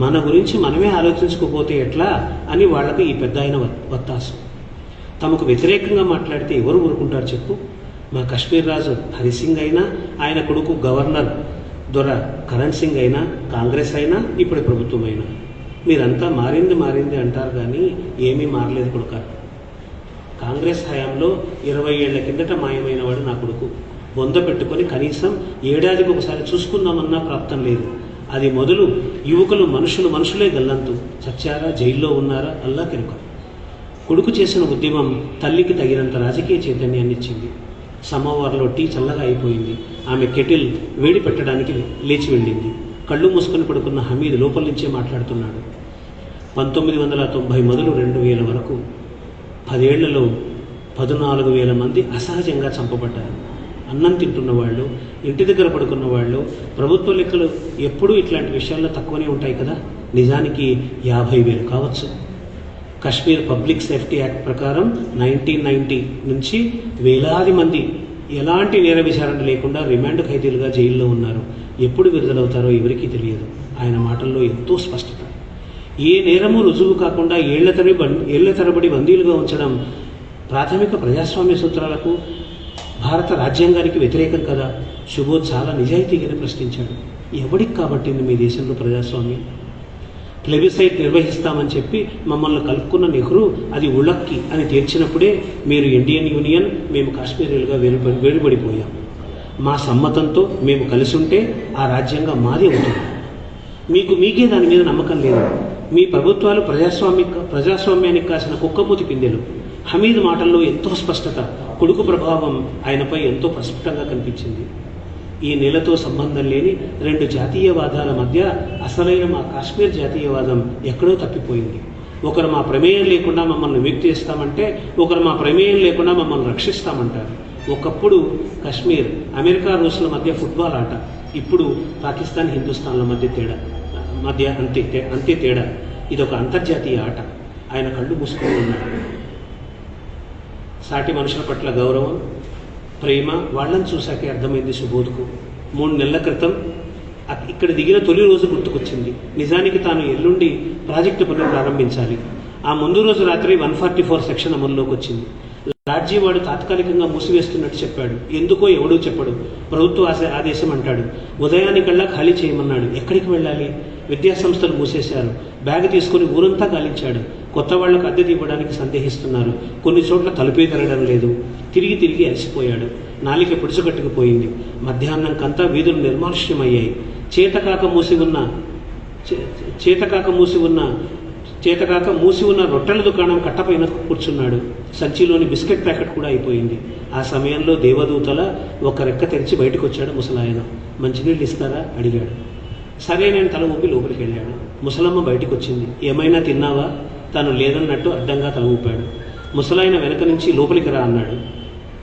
మన గురించి మనమే ఆలోచించుకోపోతే ఎట్లా అని వాళ్లకు ఈ పెద్ద ఆయన వత్తాసు. తమకు వ్యతిరేకంగా మాట్లాడితే ఎవరు ఊరుకుంటారు చెప్పు? మా కశ్మీర్ రాజు హరిసింగ్ అయినా, ఆయన కొడుకు గవర్నర్ దొర కరణ్ సింగ్ అయినా, కాంగ్రెస్ అయినా, ఇప్పుడు ప్రభుత్వం అయినా, మీరంతా మారింది అంటారు కానీ ఏమీ మారలేదు కొడుక. కాంగ్రెస్ హయాంలో 20 ఏళ్ల కిందట మాయమైన వాడు నా కొడుకు. బొంద పెట్టుకొని కనీసం ఏడాదికి ఒకసారి చూసుకుందామన్నా ప్రాప్తం లేదు. అది మొదలు యువకులు మనుషులే గల్లంతు. చచ్చారా, జైల్లో ఉన్నారా, అల్లా కెరుక. కొడుకు చేసిన ఉద్యమం తల్లికి తగినంత రాజకీయ చైతన్యాన్ని ఇచ్చింది. సమోవార్లో టీ చల్లగా అయిపోయింది. ఆమె కెటిల్ వేడి పెట్టడానికి లేచి వెళ్ళింది. కళ్ళు మూసుకొని పడుకున్న హమీద్ లోపల నుంచే మాట్లాడుతున్నాడు. 1990 మొదలు 2000 వరకు 10 ఏళ్లలో 14,000 మంది అసహజంగా చంపబడ్డారు. అన్నం తింటున్న వాళ్ళు, ఇంటి దగ్గర పడుకున్న వాళ్ళు. ప్రభుత్వ లెక్కలు ఎప్పుడూ ఇట్లాంటి విషయాల్లో తక్కువనే ఉంటాయి కదా. నిజానికి 50,000 కావచ్చు. కశ్మీర్ పబ్లిక్ సేఫ్టీ యాక్ట్ ప్రకారం 1990 నుంచి వేలాది మంది ఎలాంటి నేర విచారణ లేకుండా రిమాండ్ ఖైదీలుగా జైల్లో ఉన్నారు. ఎప్పుడు విడుదలవుతారో ఎవరికీ తెలియదు. ఆయన మాటల్లో ఎంతో స్పష్టత. ఏ నేరము రుజువు కాకుండా ఏళ్ల తరబడి బందీలుగా ఉంచడం ప్రాథమిక ప్రజాస్వామ్య సూత్రాలకు, భారత రాజ్యాంగానికి వ్యతిరేకం కదా. సుబోధ్ చాలా నిజాయితీగానే ప్రశ్నించాడు. ఎవడికి కాబట్టింది మీ దేశంలో ప్రజాస్వామ్యం? ప్లెబిసైట్ నిర్వహిస్తామని చెప్పి మమ్మల్ని కలుపుకున్న నెహ్రూ అది ఉళక్కి అని తేల్చినప్పుడే మీరు ఇండియన్ యూనియన్, మేము కాశ్మీరీలుగా వేరుపడిపోయాం. మా సమ్మతంతో మేము కలిసి ఉంటే ఆ రాజ్యాంగం మాది అవుతుంది. మీకే దాని మీద నమ్మకం లేదు. మీ ప్రభుత్వాలు ప్రజాస్వామ్యానికి కాసిన కుక్కమూతి పిందెలు. హమీద్ మాటల్లో ఎంతో స్పష్టత, కొడుకు ప్రభావం ఆయనపై ఎంతో ప్రస్ఫుటంగా కనిపించింది. ఈ నెలతో సంబంధం లేని రెండు జాతీయవాదాల మధ్య అసలైన మా కాశ్మీర్ జాతీయవాదం ఎక్కడో తప్పిపోయింది. ఒకరు మా ప్రమేయం లేకుండా మమ్మల్ని విముక్తి చేస్తామంటే, ఒకరు మా ప్రమేయం లేకుండా మమ్మల్ని రక్షిస్తామంటారు. ఒకప్పుడు కశ్మీర్ అమెరికా రూసుల మధ్య ఫుట్బాల్ ఆట, ఇప్పుడు పాకిస్తాన్ హిందుస్థాన్ల మధ్య అంతే తేడా. ఇదొక అంతర్జాతీయ ఆట. ఆయన కళ్ళు మూసుకొని ఉన్నాడు. సాటి మనుషుల పట్ల గౌరవం, ప్రేమ వాళ్ళని చూశాకే అర్థమైంది సుబోధ్కు. 3 నెలల క్రితం ఇక్కడ దిగిన తొలి రోజు గుర్తుకొచ్చింది. నిజానికి తాను ఎల్లుండి ప్రాజెక్టు పనులు ప్రారంభించాలి. ఆ ముందు రోజు రాత్రి 144 సెక్షన్ అమల్లోకి వచ్చింది. లాడ్జీ వాడు తాత్కాలికంగా మూసివేస్తున్నట్టు చెప్పాడు. ఎందుకో ఎవడూ చెప్పడు. ప్రభుత్వ ఆదేశం అంటాడు. ఉదయానికల్లా ఖాళీ చేయమన్నాడు. ఎక్కడికి వెళ్ళాలి? విద్యాసంస్థలు మూసేశారు. బ్యాగ్ తీసుకుని ఊరంతా గాలించాడు. కొత్త వాళ్లకు అద్దె ఇవ్వడానికి సందేహిస్తున్నారు. కొన్ని చోట్ల తలుపే తెరడం లేదు. తిరిగి అలసిపోయాడు. నాలిక పిడుచుకట్టుకుపోయింది. మధ్యాహ్నంకంతా వీధులు నిర్మానుష్యమయ్యాయి. చేతకాక మూసి ఉన్న రొట్టెల దుకాణం కట్టపైన కూర్చున్నాడు. సంచిలోని బిస్కెట్ ప్యాకెట్ కూడా అయిపోయింది. ఆ సమయంలో దేవదూతల ఒక రెక్క తెరిచి బయటకు వచ్చాడు ముసలాయన. మంచినీళ్ళు ఇస్తారా అడిగాడు. సరే నేను తల ఊపి లోపలికి వెళ్ళాడు. ముసలమ్మ బయటకు వచ్చింది. ఏమైనా తిన్నావా? తాను లేదన్నట్టు అడ్డంగా తల ఊపాడు. ముసలాయన వెనక నుంచి లోపలికి రా అన్నాడు.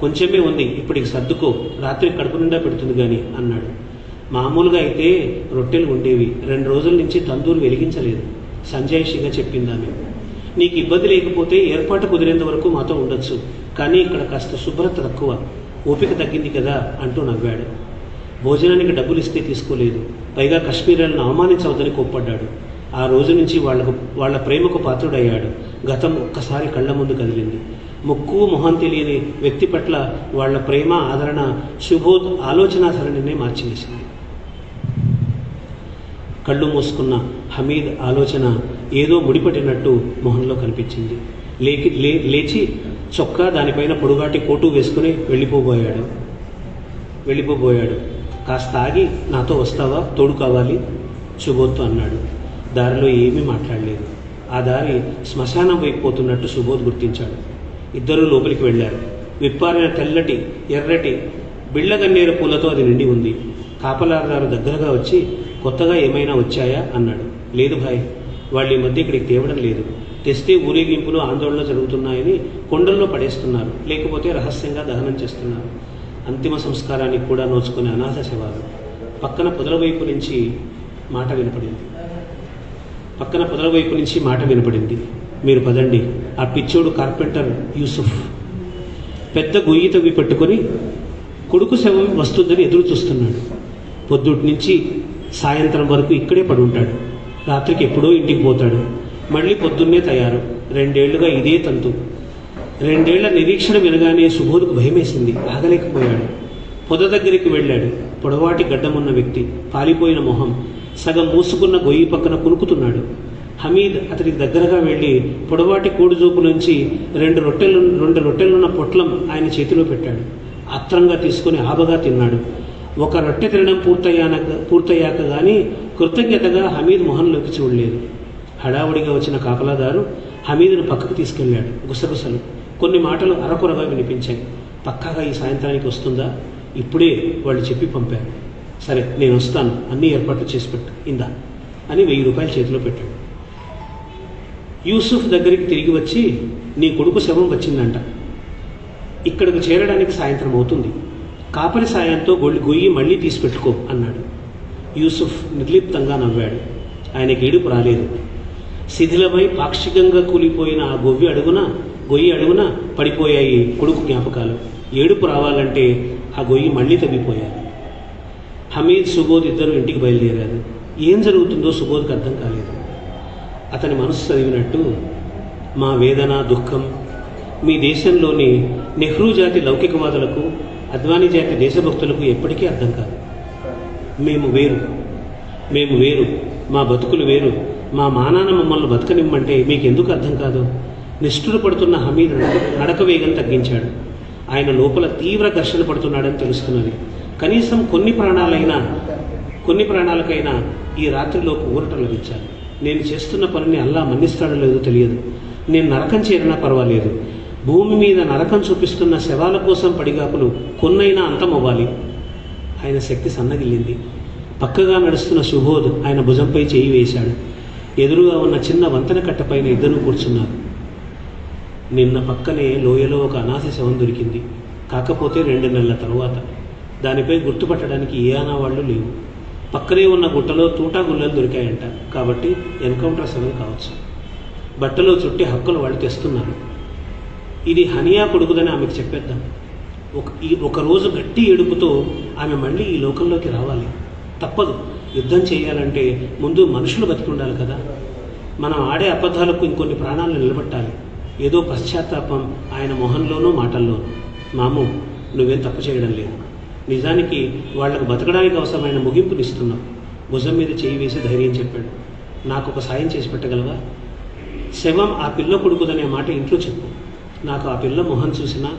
కొంచెమే ఉంది, ఇప్పటికి సర్దుకో, రాత్రి కడుపు నిండా పెడుతుంది కానీ అన్నాడు. మామూలుగా అయితే రొట్టెలు ఉండేవి. 2 రోజుల నుంచి తందూరు వెలిగించలేదు, సంజాయిషిగా చెప్పిందామె. నీకు ఇబ్బంది లేకపోతే ఏర్పాటు కుదిరేంత వరకు మాతో ఉండొచ్చు, కానీ ఇక్కడ కాస్త శుభ్రత తక్కువ, ఓపిక తగ్గింది కదా అంటూ నవ్వాడు. భోజనానికి డబ్బులు ఇస్తే తీసుకోలేదు. పైగా కశ్మీరీలను అవమానించవద్దని కోప్పడ్డాడు. ఆ రోజు నుంచి వాళ్ళ ప్రేమకు పాత్రుడయ్యాడు. గతం ఒక్కసారి కళ్ళ ముందు కదిలింది. ముక్కు మొహం తెలియని వ్యక్తి పట్ల వాళ్ళ ప్రేమ, ఆదరణ సుబోధ్ ఆలోచనా సరళినే మార్చివేసింది. కళ్ళు మూసుకున్న హమీద్ ఆలోచన ఏదో ముడిపట్టినట్టు మొహంలో కనిపించింది. లేచి చొక్కా దానిపైన పొడుగాటి కోటు వేసుకుని వెళ్ళిపోబోయాడు. కాస్త ఆగి నాతో వస్తావా, తోడు కావాలి సుబోధ్తో అన్నాడు. దారిలో ఏమీ మాట్లాడలేదు. ఆ దారి శ్మశానం వైపు పోతున్నట్టు సుబోధ్ గుర్తించాడు. ఇద్దరూ లోపలికి వెళ్ళారు. విప్పారిన తెల్లటి ఎర్రటి బిళ్ళగన్నేరు పూలతో అది నిండి ఉంది. కాపలాదారు దగ్గరగా వచ్చి కొత్తగా ఏమైనా వచ్చాయా అన్నాడు. లేదు భాయ్, వాళ్ళు ఈ మధ్య ఇక్కడికి తేవడం లేదు. తెస్తే ఊరేగింపులు ఆందోళన జరుగుతున్నాయని కొండల్లో పడేస్తున్నారు, లేకపోతే రహస్యంగా దహనం చేస్తున్నారు. అంతిమ సంస్కారానికి కూడా నోచుకునే అనాథ శవాలు. పక్కన పొదల వైపు నుంచి మాట వినపడింది. మీరు పదండి. ఆ పిచ్చోడు కార్పెంటర్ యూసుఫ్ పెద్ద గొయ్యి తవ్వి పెట్టుకొని కొడుకు శవం వస్తుందని ఎదురు చూస్తున్నాడు. పొద్దుటి నుంచి సాయంత్రం వరకు ఇక్కడే పడి ఉంటాడు. రాత్రికి ఎప్పుడో ఇంటికి పోతాడు. మళ్ళీ పొద్దున్నే తయారు. 2 ఏళ్లుగా ఇదే తంతు. 2 ఏళ్ల నిరీక్షణ వినగానే సుబోధ్కు భయమేసింది. ఆగలేకపోయాడు. పొద దగ్గరికి వెళ్ళాడు. పొడవాటి గడ్డమున్న వ్యక్తి, పాలిపోయిన మొహం, సగం మూసుకున్న గొయ్యి పక్కన కునుకుతున్నాడు. హమీద్ అతనికి దగ్గరగా వెళ్ళి పొడవాటి కోడిజోపు నుంచి 2 రొట్టెలున్న పొట్లం ఆయన చేతిలో పెట్టాడు. ఆత్రంగా తీసుకుని ఆబగా తిన్నాడు. ఒక రొట్టె తినడం పూర్తయ్యాక కానీ కృతజ్ఞతగా హమీద్ మొహంలోకి చూడలేదు. హడావుడిగా వచ్చిన కాపలాదారు హమీద్ను పక్కకు తీసుకెళ్లాడు. గుసగుసలు, కొన్ని మాటలు అరకొరగా వినిపించాయి. పక్కాగా ఈ సాయంత్రానికి వస్తుందా? ఇప్పుడే వాళ్ళు చెప్పి పంపారు. సరే నేను వస్తాను, అన్ని ఏర్పాట్లు చేసి పెట్టు, ఇందా అని 1000 రూపాయలు చేతిలో పెట్టాడు. యూసుఫ్ దగ్గరికి తిరిగి వచ్చి, నీ కొడుకు శవం వచ్చిందంట, ఇక్కడికి చేరడానికి సాయంత్రం అవుతుంది, కాపరి సాయంతో గొయ్యి మళ్ళీ తీసి పెట్టుకో అన్నాడు. యూసుఫ్ నిర్లిప్తంగా నవ్వాడు. ఆయనకి ఏడుపు రాలేదు. శిథిలమై పాక్షికంగా కూలిపోయిన ఆ గొయ్యి అడుగున పడిపోయాయి కొడుకు జ్ఞాపకాలు. ఏడుపు రావాలంటే ఆ గొయ్యి మళ్ళీ తవ్విపోయారు. హమీద్, సుబోధ్ ఇద్దరు ఇంటికి బయలుదేరారు. ఏం జరుగుతుందో సుబోధ్కి అర్థం కాలేదు. అతని మనసు చదివినట్టు, మా వేదన, దుఃఖం మీ దేశంలోని నెహ్రూ జాతి లౌకికవాదులకు, అద్వానీ జాతి దేశభక్తులకు ఎప్పటికీ అర్థం కాదు. మేము వేరు, మా బతుకులు వేరు, మా మానాన్న మమ్మల్ని బతకనిమ్మంటే మీకెందుకు అర్థం కాదు? నిష్ఠురు పడుతున్న హమీద్ నడక వేగం తగ్గించాడు. ఆయన లోపల తీవ్ర ఘర్షణ పడుతున్నాడని తెలుస్తున్నది. కనీసం కొన్ని ప్రాణాలకైనా ఈ రాత్రిలో ఊరట లభించాలి. నేను చేస్తున్న పనిని అల్లా మన్నిస్తాడో లేదో తెలియదు. నేను నరకం చేరినా పర్వాలేదు. భూమి మీద నరకం చూపిస్తున్న శవాల కోసం పడిగాపులు కొన్నైనా అంతమవ్వాలి. ఆయన శక్తి సన్నగిల్లింది. పక్కగా నడుస్తున్న సుబోధ్ ఆయన భుజంపై చేయి వేశాడు. ఎదురుగా ఉన్న చిన్న వంతెన కట్టపైన ఇద్దరు కూర్చున్నారు. నిన్న పక్కనే లోయలో ఒక అనాథ శవం దొరికింది. కాకపోతే 2 నెలల తరువాత. దానిపై గుర్తుపట్టడానికి ఏ ఆనవాళ్లు లేవు. పక్కనే ఉన్న గుట్టలో తూటా గుల్లలు దొరికాయంట. కాబట్టి ఎన్కౌంటర్ శవం కావచ్చు. బట్టలో చుట్టి హక్కులు వాళ్ళు తెస్తున్నారు. ఇది హనియా కొడుకుదని ఆమెకు చెప్పేద్దాం. ఒకరోజు గట్టి ఏడుపుతో ఆమె మళ్ళీ ఈ లోకంలోకి రావాలి. తప్పదు. యుద్ధం చేయాలంటే ముందు మనుషులు బతికుండాలి కదా. మనం ఆడే అబద్ధాలకు ఇంకొన్ని ప్రాణాలను నిలబెట్టాలి. ఏదో పశ్చాత్తాపం ఆయన మొహంలోనూ మాటల్లోనూ. మాము, నువ్వేం తప్పు చేయడం లేదు. నిజానికి వాళ్లకు బతకడానికి అవసరమైన ముగింపునిస్తున్నావు. భుజం మీద చేయి వేసి ధైర్యం చెప్పాడు. నాకు ఒక సాయం చేసి పెట్టగలవా? శవం ఆ పిల్ల కొడుకుదనే మాట ఇంట్లో చెప్పు. నాకు ఆ పిల్ల మొహం చూసినా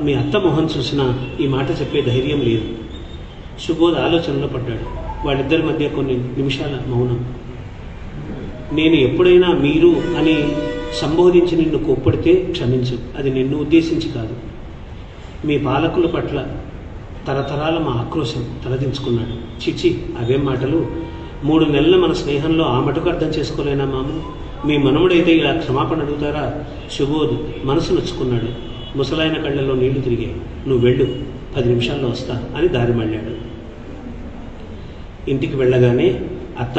మీ అత్త మొహం చూసినా ఈ మాట చెప్పే ధైర్యం లేదు. సుబోధ్ ఆలోచనలో పడ్డాడు. వాళ్ళిద్దరి మధ్య కొన్ని నిమిషాల మౌనం. నేను ఎప్పుడైనా మీరు అని సంబోధించి నిన్ను కోప్పడితే క్షమించు. అది నిన్ను ఉద్దేశించి కాదు. మీ పాలకుల పట్ల తరతరాల మా ఆక్రోశం తలదించుకున్నాడు. చిచి, అవేం మాటలు. 3 నెలల మన స్నేహంలో ఆ మటుకు అర్థం చేసుకోలేనా మాము? మీ మనముడైతే ఇలా క్షమాపణ అడుగుతారా? సుబోధ్ మనసు నొచ్చుకున్నాడు. ముసలాయన కళ్ళల్లో నీళ్లు తిరిగాయి. నువ్వు వెళ్ళు, 10 నిమిషాల్లో వస్తా అని దారి మళ్ళాడు. ఇంటికి వెళ్ళగానే, అత్త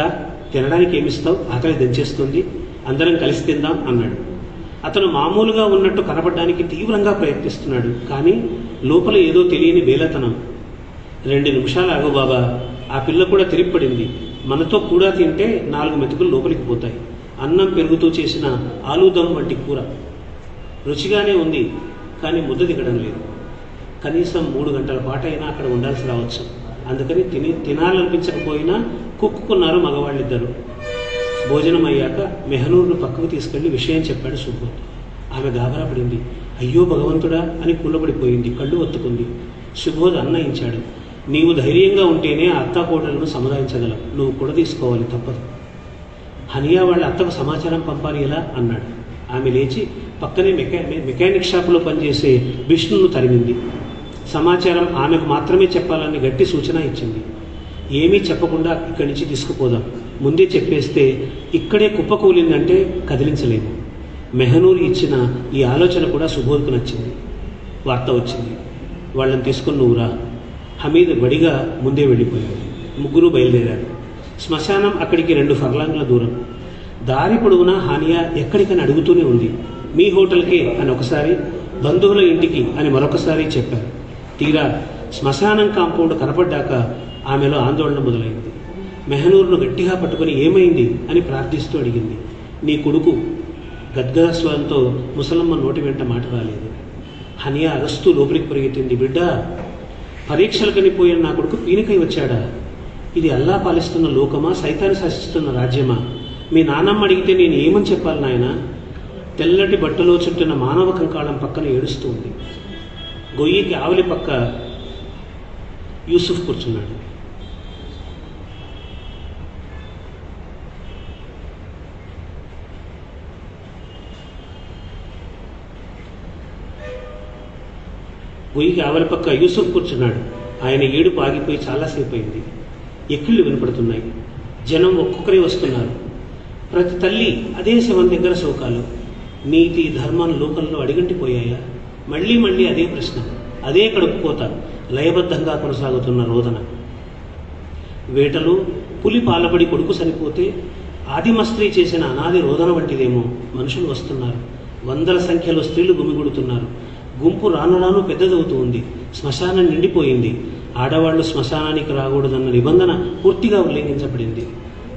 తినడానికి ఏమిస్తావు? ఆకలి దంచేస్తుంది, అందరం కలిసి తిందాం అన్నాడు. అతను మామూలుగా ఉన్నట్టు కనపడడానికి తీవ్రంగా ప్రయత్నిస్తున్నాడు. కానీ లోపల ఏదో తెలియని వేలతనం. 2 నిమిషాలు ఆగు బాబా. ఆ పిల్ల కూడా తిరిగిపడింది. మనతో కూడా తింటే 4 మెతుకులు లోపలికి పోతాయి. అన్నం పెరుగుతూ చేసిన ఆలూదం వంటి కూర రుచిగానే ఉంది, కానీ ముద్ద దిగడం లేదు. కనీసం 3 గంటల పాటైనా అక్కడ ఉండాల్సి రావచ్చు. అందుకని తినాలనిపించకపోయినా కుక్కున్నారు మగవాళ్ళిద్దరూ. భోజనం అయ్యాక మెహనూర్ను పక్కకు తీసుకెళ్లి విషయం చెప్పాడు సుబోధ్. ఆమె గాబరా పడింది. అయ్యో భగవంతుడా అని కూలబడిపోయింది. కళ్ళు ఒత్తుకుంది. సుబోధ్ అన్నయించాడు. నీవు ధైర్యంగా ఉంటేనే ఆ అత్తాకోడలను సముదాయించగలవు. నువ్వు కూడా తీసుకోవాలి, తప్పదు. హనియా వాళ్ళ అత్తకు సమాచారం పంపాలి ఎలా అన్నాడు. ఆమె లేచి పక్కనే మెకానిక్ షాపులో పనిచేసే విష్ణును తరిమింది. సమాచారం ఆమెకు మాత్రమే చెప్పాలని గట్టి సూచన ఇచ్చింది. ఏమీ చెప్పకుండా ఇక్కడి నుంచి తీసుకుపోదాం. ముందే చెప్పేస్తే ఇక్కడే కుప్పకూలిందంటే కదిలించలేము. మెహనూర్ ఇచ్చిన ఈ ఆలోచన కూడా సుబోధ్కు నచ్చింది. వార్త వచ్చింది. వాళ్ళని తీసుకుని నువ్వు రా. హమీద్ వడిగా ముందే వెళ్ళిపోయాడు. ముగ్గురు బయలుదేరారు. శ్మశానం అక్కడికి 2 ఫర్లాంగ్ల దూరం. దారి పొడవునా హానియా ఎక్కడికని అడుగుతూనే ఉంది. మీ హోటల్కి అని ఒకసారి, బంధువుల ఇంటికి అని మరొకసారి చెప్పారు. తీరా శ్మశానం కాంపౌండ్ కనపడ్డాక ఆమెలో ఆందోళన మొదలైంది. మెహనూర్ను గట్టిగా పట్టుకుని ఏమైంది అని ప్రార్థిస్తూ అడిగింది. నీ కొడుకు. గద్గద స్వరంతో ముసలమ్మ నోటి వెంట మాట రాలేదు. హనియా అరస్తూ లోపలికి పరిగెత్తింది. బిడ్డ, పరీక్షలకని పోయిన నా కొడుకు పీనికై వచ్చాడా? ఇది అల్లా పాలిస్తున్న లోకమా, సైతాన్ని శాసిస్తున్న రాజ్యమా? మీ నాన్నమ్మ అడిగితే నేను ఏమని చెప్పాలి నాయన? తెల్లటి బట్టలో చుట్టిన మానవ కంకాళం పక్కన ఏడుస్తూ ఉంది. గొయ్యికి ఆవలి పక్క యూసుఫ్ కూర్చున్నాడు. గొయ్యికి ఆవలి పక్క యూసుఫ్ కూర్చున్నాడు. ఆయన ఏడుపు ఆగిపోయి చాలాసేపు అయింది. ఎక్కిళ్ళు వినపడుతున్నాయి. జనం ఒక్కొక్కరే వస్తున్నారు. ప్రతి తల్లి అదే శవం దగ్గర శోకాలు. నీతి ధర్మం లోకంలో అడిగంటిపోయాయా? మళ్ళీ మళ్ళీ అదే ప్రశ్న, అదే కడుపుకోత, లయబద్ధంగా కొనసాగుతున్న రోదన. వేటలో పులి పాలబడి కొడుకు చనిపోతే ఆదిమ స్త్రీ చేసిన అనాది రోదన వంటిదేమో. మనుషులు వస్తున్నారు. వందల సంఖ్యలో స్త్రీలు గుమిగూడుతున్నారు. గుంపు రాను రాను పెద్దదవుతూ ఉంది. శ్మశానం నిండిపోయింది. ఆడవాళ్లు శ్మశానానికి రాకూడదన్న నిబంధన పూర్తిగా ఉల్లంఘించబడింది.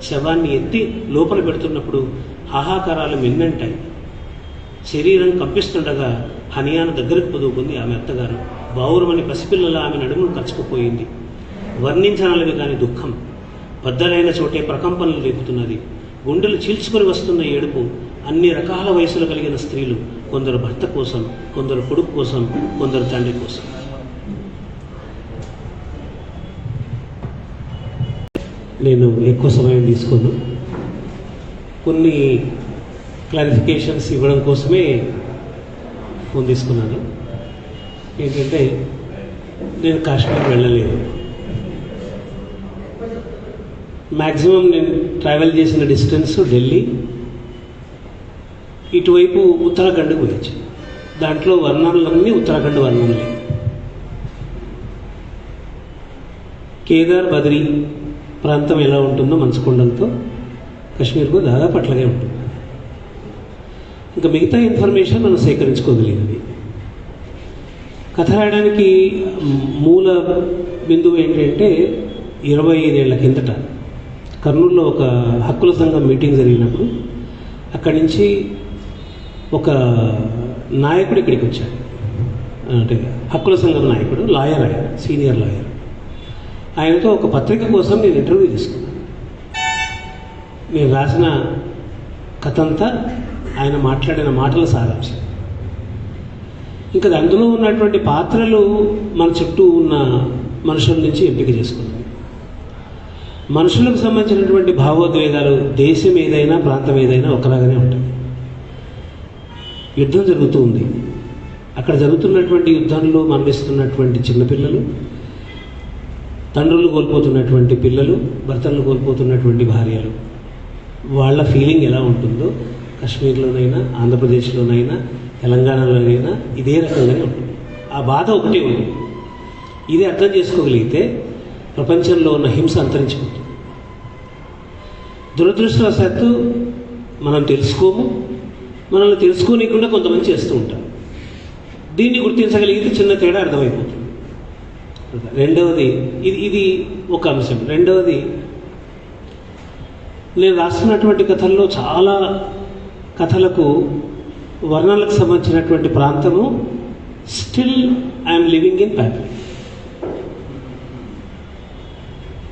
శవాన్ని ఎత్తి లోపల పెడుతున్నప్పుడు హాహాకారాలు మిన్నంటాయి. శరీరం కంపిస్తుండగా హనియాను దగ్గరకు పొదువుకుంది ఆమె అత్తగారు. బావురమని పసిపిల్లల ఆమె నడుమును కచ్చుకుపోయింది. వర్ణించనలవి కాని దుఃఖం బద్దలైన చోటే ప్రకంపనలు రేపుతున్నది. గుండెలు చీల్చుకొని వస్తున్న ఏడుపు, అన్ని రకాల వయసులు కలిగిన స్త్రీలు, కొందరు భర్త కోసం, కొందరు కొడుకు కోసం, కొందరు తండ్రి కోసం. నేను ఎక్కువ సమయం తీసుకోను, కొన్ని క్లారిఫికేషన్స్ ఇవ్వడం కోసమే ఫోన్ తీసుకున్నాను. ఏంటంటే నేను కాశ్మీర్ వెళ్ళలేదు. మ్యాక్సిమం నేను ట్రావెల్ చేసిన డిస్టెన్స్ ఢిల్లీ, ఇటువైపు ఉత్తరాఖండ్కి పోయొచ్చు. దాంట్లో వర్ణాలన్నీ ఉత్తరాఖండ్ వర్ణాలే. కేదార్ బద్రీ ప్రాంతం ఎలా ఉంటుందో మంచుకొండలతో కాశ్మీర్కు దాదాపు అట్లాగే ఉంటుంది. ఇంకా మిగతా ఇన్ఫర్మేషన్ మనం సేకరించుకోగలిగింది. కథ రాయడానికి మూల బిందువు ఏంటంటే 25 ఏళ్ల కిందట కర్నూలులో ఒక హక్కుల సంఘం మీటింగ్ జరిగినప్పుడు అక్కడి నుంచి ఒక నాయకుడు ఇక్కడికి వచ్చాడు. అంటే హక్కుల సంఘం నాయకుడు, లాయర్, ఆయన సీనియర్ లాయర్. ఆయనతో ఒక పత్రిక కోసం నేను ఇంటర్వ్యూ తీసుకున్నాను. నేను రాసిన కథ అంతా ఆయన మాట్లాడిన మాటల సారాంశం. ఇంకా అందులో ఉన్నటువంటి పాత్రలు మన చుట్టూ ఉన్న మనుషుల నుంచి ఎంపిక చేసుకున్నాను. మనుషులకు సంబంధించినటువంటి భావోద్వేగాలు దేశం ఏదైనా ప్రాంతం ఏదైనా ఒకలాగానే ఉంటుంది. యుద్ధం జరుగుతూ ఉంది. అక్కడ జరుగుతున్నటువంటి యుద్ధంలో మరణిస్తున్నటువంటి చిన్నపిల్లలు, తండ్రులు కోల్పోతున్నటువంటి పిల్లలు, భర్తలను కోల్పోతున్నటువంటి భార్యలు, వాళ్ళ ఫీలింగ్ ఎలా ఉంటుందో కాశ్మీర్లోనైనా, ఆంధ్రప్రదేశ్లోనైనా, తెలంగాణలోనైనా ఇదే రకంగానే ఉంటుంది. ఆ బాధ ఒకటే ఉంది. ఇది అర్థం చేసుకోగలిగితే ప్రపంచంలో ఉన్న హింస అంతరించిపోతుంది. దురదృష్టవశాత్తు మనం తెలుసుకోము, మనల్ని తెలుసుకోనికుండా కొంతమంది చేస్తూ ఉంటారు. దీన్ని గుర్తించగలిగితే చిన్న తేడా అర్థమైపోతుంది. రెండవది, ఇది ఒక అంశం. రెండవది, నేను రాస్తున్నటువంటి కథల్లో చాలా కథలకు వర్ణాలకు సంబంధించినటువంటి ప్రాంతము స్టిల్ ఐఎమ్ లివింగ్ ఇన్ ప్యాట్రీ.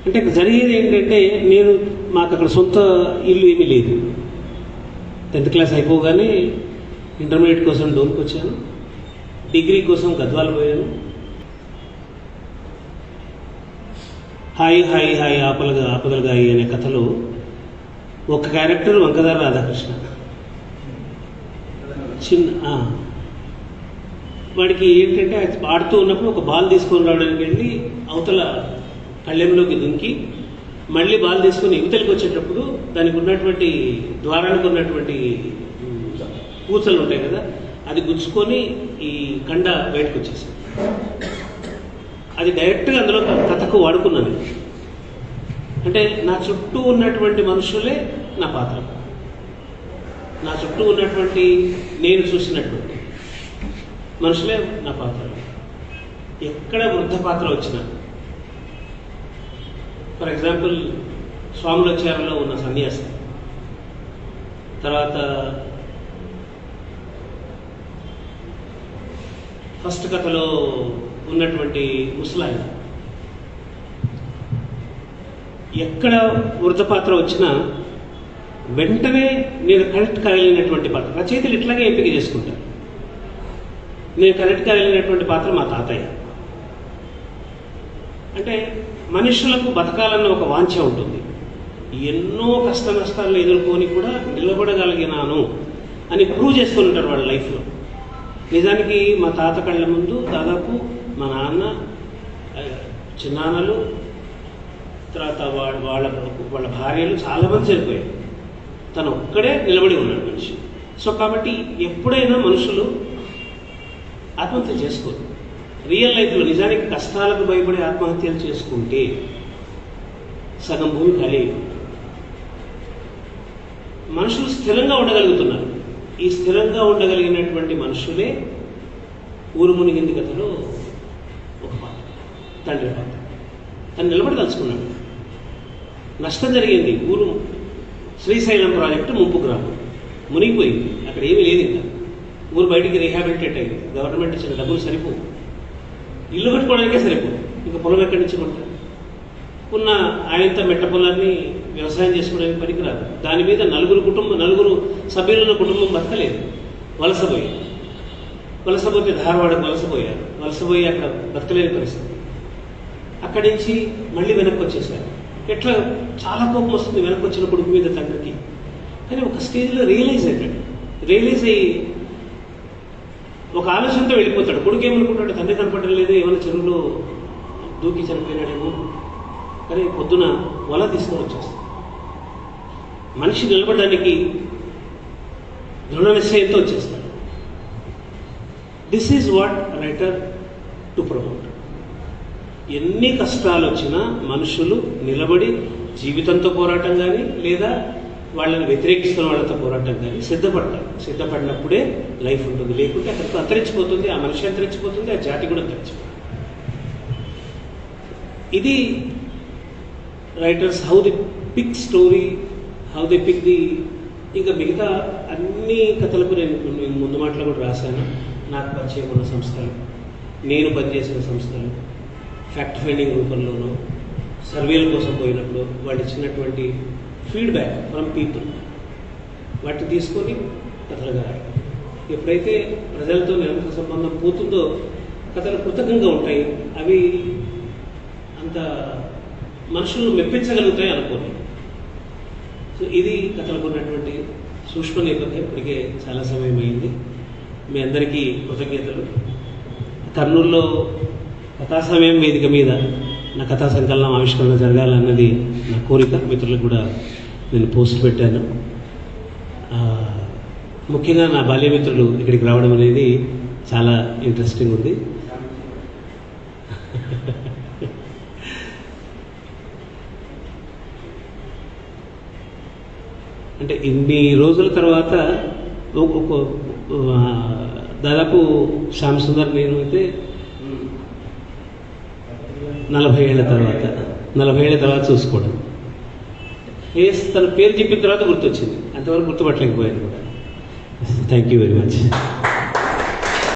అంటే జరిగేది ఏంటంటే, మాకు అక్కడ సొంత ఇల్లు ఏమీ లేదు. 10th క్లాస్ అయిపోగానే ఇంటర్మీడియట్ కోసం డోన్కి వచ్చాను, డిగ్రీ కోసం గద్వాల్ పోయాను. హాయ్ హాయ్ హాయ్ ఆపదలుగాయి అనే కథలో ఒక క్యారెక్టర్ వంకదార రాధాకృష్ణ. వాడికి ఏంటంటే ఆడుతూ ఉన్నప్పుడు ఒక బాల్ తీసుకొని రావడానికి వెళ్ళి అవతల కళ్ళెంలోకి దుంకి మళ్ళీ బాల్ తీసుకొని యువతలకి వచ్చేటప్పుడు దానికి ఉన్నటువంటి ద్వారానికి ఉన్నటువంటి పూసలు ఉంటాయి కదా, అది గుచ్చుకొని ఈ కండ బయటకు వచ్చేసాడు. అది డైరెక్ట్గా అందులో కథకు వాడుకున్నాను. అంటే నా చుట్టూ ఉన్నటువంటి మనుషులే నా పాత్ర, నా చుట్టూ ఉన్నటువంటి నేను చూసినటువంటి మనుషులే నా పాత్ర. ఎక్కడ వృద్ధ పాత్ర వచ్చినా, ఫర్ ఎగ్జాంపుల్ స్వాములచారంలో ఉన్న సన్యాసి, తర్వాత ఫస్ట్ కథలో ఉన్నటువంటి ముసలాయన, ఎక్కడ వృద్ధ పాత్ర వచ్చినా వెంటనే నేను కరెక్ట్ కాగలిగినటువంటి పాత్ర, రచయితలు ఇట్లాగే ఎంపిక చేసుకుంటారు. నేను కరెక్ట్ కాగలిగినటువంటి పాత్ర మా తాతయ్య. అంటే మనుషులకు బతకాలన్న ఒక వాంఛ ఉంటుంది. ఎన్నో కష్ట నష్టాలను ఎదుర్కొని కూడా నిలబడగలిగినాను అని ప్రూవ్ చేసుకుని ఉంటారు వాళ్ళ లైఫ్లో. నిజానికి మా తాత కళ్ళ ముందు దాదాపు మా నాన్న, చిన్నాన్నలు, తర్వాత వాళ్ళ భార్యలు చాలామంది చనిపోయారు. తను ఒక్కడే నిలబడి ఉన్నాడు మనిషి. సో కాబట్టి ఎప్పుడైనా మనుషులు ఆత్మహత్య చేసుకోరు. రియల్ లైఫ్లో నిజానికి కష్టాలకు భయపడి ఆత్మహత్యలు చేసుకుంటే సగం భూమి ఖాళీ. మనుషులు స్థిరంగా ఉండగలుగుతున్నారు. ఈ స్థిరంగా ఉండగలిగినటువంటి మనుషులే ఊరు మునిగింది కథలో ఒక పాత్ర, తండ్రి పాత్ర. తను నిలబడదలుచుకున్నాడు. నష్టం జరిగింది. ఊరు శ్రీశైలం ప్రాజెక్టు ముంపు గ్రామం మునిగిపోయింది. అక్కడ ఏమీ లేదు. ఇంకా ఊరు బయటికి రీహాబిలిటేట్ అయింది. గవర్నమెంట్ ఇచ్చిన డబ్బులు సరిపోవు, ఇల్లు కట్టుకోవడానికే సరిపోవు. ఇంకా పొలం ఎక్కడి నుంచి కొంటారు? ఉన్న ఆయనంత మెట్ట పొలాన్ని వ్యవసాయం చేసుకోవడానికి పనికిరాదు. దాని మీద నలుగురు సభ్యులున్న కుటుంబం బతకలేదు. వలసపోతే ధారవాడకు వలసపోయి అక్కడ బతకలేని పరిస్థితి. అక్కడి నుంచి మళ్ళీ వెనక్కి వచ్చేసారు. ఎట్లా చాలా కోపం వస్తుంది వెనక్కి వచ్చిన కొడుకు మీద తండ్రికి. కానీ ఒక స్టేజ్లో రియలైజ్ అయ్యి ఒక ఆలోచనతో వెళ్ళిపోతాడు. కొడుకు ఏమనుకుంటాడు, తండ్రి కనపడడం లేదు, ఏమైనా చెరువులో దూకి చనిపోయినాడేమో. కానీ పొద్దున వల తీసుకొని వచ్చేస్తాడు. మనిషి నిలబడడానికి దృఢ నిశ్చయంతో వచ్చేస్తాడు. This is what writer to promote. ఎన్ని కష్టాలు వచ్చినా మనుషులు నిలబడి జీవితంతో పోరాటం కానీ లేదా వాళ్ళని వ్యతిరేకిస్తున్న వాళ్ళతో పోరాటం కానీ సిద్ధపడినప్పుడే లైఫ్ ఉంటుంది. లేకుంటే అక్కడికి అంతరించిపోతుంది, ఆ మనిషి అంతరించిపోతుంది, ఆ జాతి కూడా అంతరించిపోతుంది. ఇది writers how the pick story, how the pick the. ఇంకా మిగతా అన్ని కథలకు నేను ముందు మాటలు కూడా రాశాను. నాకు పరిచయం ఉన్న సంస్థలు, నేను పనిచేసిన సంస్థలు, ఫ్యాక్ట్ ఫైండింగ్ రూపంలోనూ సర్వేల కోసం పోయినప్పుడు వాళ్ళు ఇచ్చినటువంటి ఫీడ్బ్యాక్ ఫ్రమ్ పీపుల్, వాటిని తీసుకొని కథలుగా రాయడం. ఎప్పుడైతే ప్రజలతో నిరంతర సంబంధం పోతుందో కథలు కృతజ్ఞంగా ఉంటాయి. అవి అంత మనుషులను మెప్పించగలుగుతాయి అనుకోండి. సో ఇది కథలకు ఉన్నటువంటి సూక్ష్మ నేపథ్యం. ఇప్పటికే చాలా సమయం అయింది. మీ అందరికీ కృతజ్ఞతలు. కర్నూలులో కథా సమయం వేదిక మీద నా కథా సంకలనం ఆవిష్కరణ జరగాలన్నది నా కోరిక. మిత్రులకు కూడా నేను పోస్ట్ పెట్టాను. ముఖ్యంగా నా బాల్యమిత్రులు ఇక్కడికి రావడం అనేది చాలా ఇంట్రెస్టింగ్ ఉంది. అంటే ఇన్ని రోజుల తర్వాత దాదాపు శ్యామ్ సుందర్ నేను అయితే 40 ఏళ్ల తర్వాత చూసుకోవడం. తన పేరు చెప్పిన తర్వాత గుర్తొచ్చింది, అంతవరకు గుర్తుపట్టలేకపోయాను కూడా. Thank you very much.